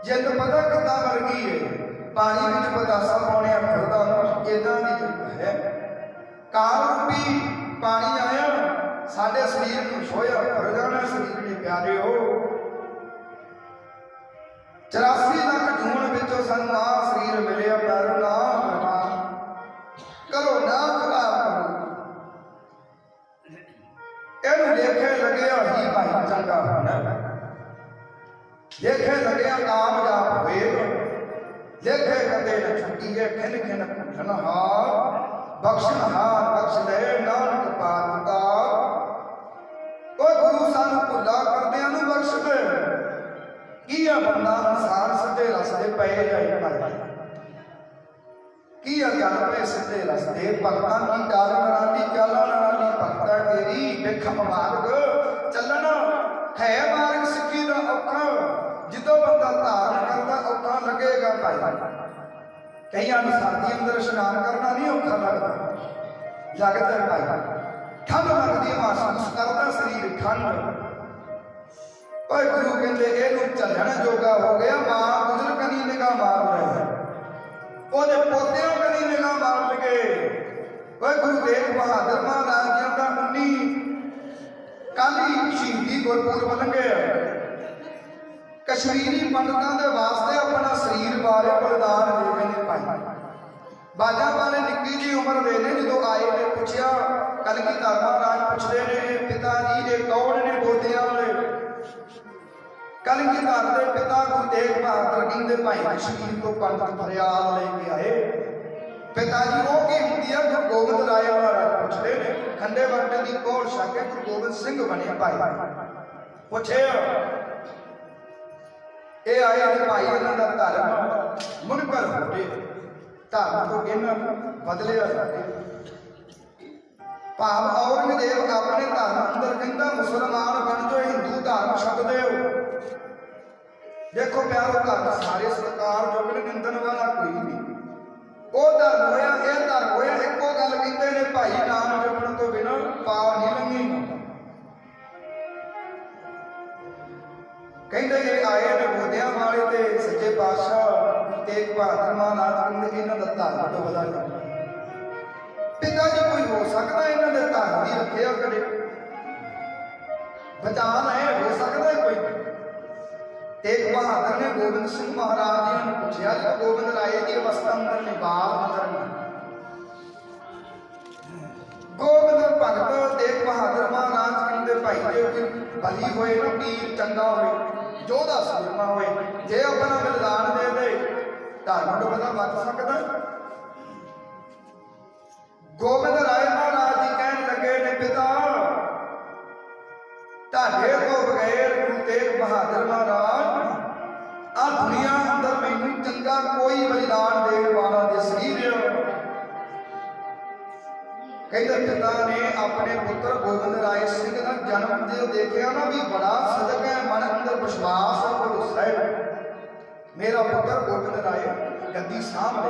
ਜਿੱਦ ਪਤਾ ਕਿੱਦਾਂ ਵਰਗੀ ਹੈ ਪਾਣੀ ਵਿੱਚ ਪਤਾਸਾ ਪਾਉਣੇ ਫਿਰਦਾ ਇਦਾਂ ਦੀ ਹੈ ਕਾਲ ਰੂਪੀ ਪਾਣੀ ਆਇਆ ਸਾਡੇ ਸਰੀਰ ਨੂੰ ਛੋਇਆ ਫਿਰ ਜਾਣਾ ਸਰੀਰ ਦੇ ਪਿਆਰਿਓ 84 ਲੱਖ ਜੂਨ ਵਿੱਚੋਂ ਸਾਨੂੰ ਆ ਸਰੀਰ ਮਿਲਿਆ ਪਿਆਰੋ ਨਾ ਕਰੋ ਨਾ ਖਰਾਬ ਕਰੋ ਇਹਨੂੰ ਦੇਖੇ ਲੱਗਿਆ ਹੀ ਭਾਈ ਚੰਗਾ ਹੋਣਾ ਦੇਖੇ ਲੱਗਿਆ ਕਾਮਯਾਬ ਹੋਏਗਾ ਦੇਖੇ ਕਦੇ ਨਾ ਛੁੱਟੀਏ ਖਿਨ ਖਿਨ ਪੁੱਛਣਹਾਰ ਬਖਸ਼ਣਹਾਰ ਬਖਸ਼ ਲੈ ਨਾਨਕ ਪਾਤਿਤਾ ਓਏ ਗੁਰੂ ਸਾਨੂੰ ਭੁੱਲਾ ਕਰਦਿਆਂ ਨੂੰ ਬਖਸ਼ ਦੇ ਕੀ ਆ ਬੰਦਾ ਇਨਸਾਨ ਸਿੱਧੇ ਰਸਤੇ ਪਏ ਜਾਏ ਭਾਈ ਕੀ ਆ ਚੱਲ ਪਏ ਸਿੱਧੇ ਰਸਤੇ ਭਗਤਾਂ ਦੀ ਚਾਲ ਕਰਾਂਦੀ ਚਾਲਾਂ ਨਾਲੀ ਭਗਤਾ ਤੇਰੀ ਦੇਖਮ ਮਾਰਗ ਚੱਲਣ ਹੈ ਮਾਰਗ ਸਿੱਖੀ ਦਾ ਔਖਾ ਜਦੋਂ ਬੰਦਾ ਧਾਰਨ ਕਰਦਾ ਔਖਾ ਲੱਗੇਗਾ ਭਾਈ ਕਈਆਂ ਨੂੰ ਸਰਦੀ ਅੰਦਰ ਇਸ਼ਨਾਨ ਕਰਨਾ ਨਹੀਂ ਔਖਾ ਲੱਗਦਾ ਲੱਗਦਾ ਭਾਈ ਠੰਡ ਲੱਗਦੀ ਮਹਿਸੂਸ ਕਰਦਾ ਸਰੀਰ ਠੰਡ ਓਏ ਗੁਰੂ ਕਹਿੰਦੇ ਇਹਨੂੰ ਝੱਲਣ ਜੋਗਾ ਹੋ ਗਿਆ ਮਾਂ ਗੁਜ਼ਰ ਕਨੀ ਨਿਗਾਹ ਮਾਰ ਲੈ ਉਹਦੇ ਪੋਤਿਆਂ ਕਨੀ ਨਿਗਾਹ ਮਾਰ ਲਗੇ ਓਏ ਗੁਰੂ ਤੇਗ ਬਹਾਦਰ ਮਹਾਰਾਜ ਜੀ ਦਾ 19 ਕਾਲੀ ਸ਼ਹੀਦੀ ਗੁਰਪੁਰਬ ਲੰਘਿਆ ਕਸ਼ਮੀਰੀ ਪੰਡਤਾਂ ਦੇ ਵਾਸਤੇ ਆਪਣਾ ਸਰੀਰ ਬਾਰੇ ਬਲਿਦਾਨ ਦੇ ਗਏ ਨੇ ਭਾਈ ਬਾਜਾ ਵਾਲੇ ਨਿੱਕੀ ਜੀ ਉਮਰ ਦੇ ਨੇ ਜਦੋਂ ਆਏ ਨੇ ਪੁੱਛਿਆ ਕਲਗੀਧਰ ਮਹਾਰਾਜ ਪੁੱਛਦੇ ਨੇ ਪਿਤਾ ਜੀ ਇਹ ਕੌਣ ਨੇ ਗੋਦਿਆਂ ਵਾਲੇ ਕਲਗੀਧਰ ਦੇ ਪਿਤਾ ਗੁਰੂ ਤੇਗ ਬਹਾਦਰ ਕਹਿੰਦੇ ਭਾਈ ਕਸ਼ਮੀਰ ਤੋਂ ਪੰਡਤ ਫਰਿਆਦ ਲੈ ਕੇ ਆਏ ਪਿਤਾ ਜੀ ਉਹ ਕੀ ਹੁੰਦੀ ਆ ਗੁਰੂ ਗੋਬਿੰਦ ਰਾਏ ਮਹਾਰਾਜ ਪੁੱਛਦੇ ਨੇ ਖੰਡੇ ਵਾਟੇ ਦੀ ਕੋਲ ਛੱਕ ਕੇ ਗੁਰੂ ਗੋਬਿੰਦ ਸਿੰਘ ਬਣੇ ਭਾਈ ਪੁੱਛਿਆ ਇਹ ਆਏ ਨੇ ਭਾਈ ਇਹਨਾਂ ਦਾ ਧਰਮ ਮੁਨਕਰ ਹੋ ਗਏ, ਧਰਮ ਤੋਂ ਇਹਨਾਂ ਬਦਲਿਆ ਸਾਡੇ ਭਾਵ ਔਰੰਗਜ਼ੇਬ ਆਪਣੇ ਧਰਮ ਅੰਦਰ ਕਹਿੰਦਾ ਮੁਸਲਮਾਨ ਬਣ ਜਾਓ, ਹਿੰਦੂ ਧਰਮ ਛੱਡ ਦਿਓ। ਦੇਖੋ ਪਿਆਰੋ, ਧਰਮ ਸਾਰੇ ਸਰਕਾਰ ਜੋਗ ਨੇ, ਨਿੰਦਣ ਵਾਲਾ ਕੋਈ ਨਹੀਂ। ਉਹ ਧਰਮ ਹੋਇਆ, ਇਹ ਧਰਮ ਹੋਇਆ। ਇੱਕੋ ਗੱਲ ਕਹਿੰਦੇ ਨੇ ਭਾਈ, ਨਾਮ ਜਪਣ ਤੋਂ ਬਿਨਾਂ ਪਾਰ ਨਹੀਂ ਲੰਘੇਗਾ। ਕਹਿੰਦੇ ਇਹ ਆਏ ਨੇ ਮੋਦਿਆਂ ਵਾਲੇ ਤੇ ਸੱਚੇ ਪਾਤਸ਼ਾਹ ਤੇਗ ਬਹਾਦਰ ਮਹਾਰਾਜ ਕਹਿੰਦੇ ਇਹਨਾਂ ਦਾ ਧਰਮ ਡੁੱਬਦਾ ਜਾਂਦਾ। ਪਿਤਾ ਜੀ ਕੋਈ ਹੋ ਸਕਦਾ ਇਹਨਾਂ ਦੇ ਧਰਮ ਦੀ ਰੱਖਿਆ ਕਰੇ, ਬਚਾਅ ਹੈ ਹੋ ਸਕਦਾ ਕੋਈ। ਤੇਗ ਬਹਾਦਰ ਨੇ ਗੋਬਿੰਦ ਸਿੰਘ ਮਹਾਰਾਜ ਜੀ ਨੂੰ ਪੁੱਛਿਆ ਕਿ ਗੋਬਿੰਦ ਰਾਏ ਦੀ ਅਵਸਥਾ ਅੰਦਰ ਨਿਵਾਸ ਨਜ਼ਰ ਨਹੀਂ। ਗੋਬਿੰਦ ਭਗਤ ਤੇਗ ਬਹਾਦਰ ਮਹਾਰਾਜ ਕਹਿੰਦੇ ਭਾਈ ਜੇ ਕੋਈ ਬਲੀ ਹੋਏ ਨਾ, ਪੀਰ ਚੰਗਾ ਹੋਏ, ਜੋਧਾ ਸੂਰਮਾ ਹੋਏ, ਜੇ ਆਪਣਾ ਬਲਿਦਾਨ ਦੇ ਦੇ ਧਰਮ ਡੁੱਬਦਾ ਬਚ ਸਕਦਾ। ਗੋਬਿੰਦ ਰਾਏ ਮਹਾਰਾਜ ਜੀ ਕਹਿਣ ਲੱਗੇ ਨੇ ਪਿਤਾ, ਤੁਹਾਡੇ ਤੋਂ ਬਗੈਰ ਗੁਰੂ ਤੇਗ ਬਹਾਦਰ ਮਹਾਰਾਜ ਆ ਦੁਨੀਆ ਅੰਦਰ ਮੈਨੂੰ ਚੰਗਾ ਕੋਈ ਬਲਿਦਾਨ ਦੇਣ ਵਾਲਾ ਦਿਸ ਨਹੀਂ ਰਿਹਾ। ਕਹਿੰਦੇ ਪਿਤਾ ਨੇ ਆਪਣੇ ਪੁੱਤਰ ਗੋਬਿੰਦ ਰਾਏ ਸਿੰਘ ਦਾ ਜਨਮ ਦੇ ਦੇਖਿਆ ਨਾ ਵੀ ਬੜਾ ਸਦਕ ਹੈ, ਮਨ ਅੰਦਰ ਵਿਸ਼ਵਾਸ ਹੈ, ਭਰੋਸਾ ਹੈ, ਮੇਰਾ ਪੁੱਤਰ ਗੋਬਿੰਦ ਰਾਏ ਗੱਦੀ ਸਾਂਭ ਲਏ।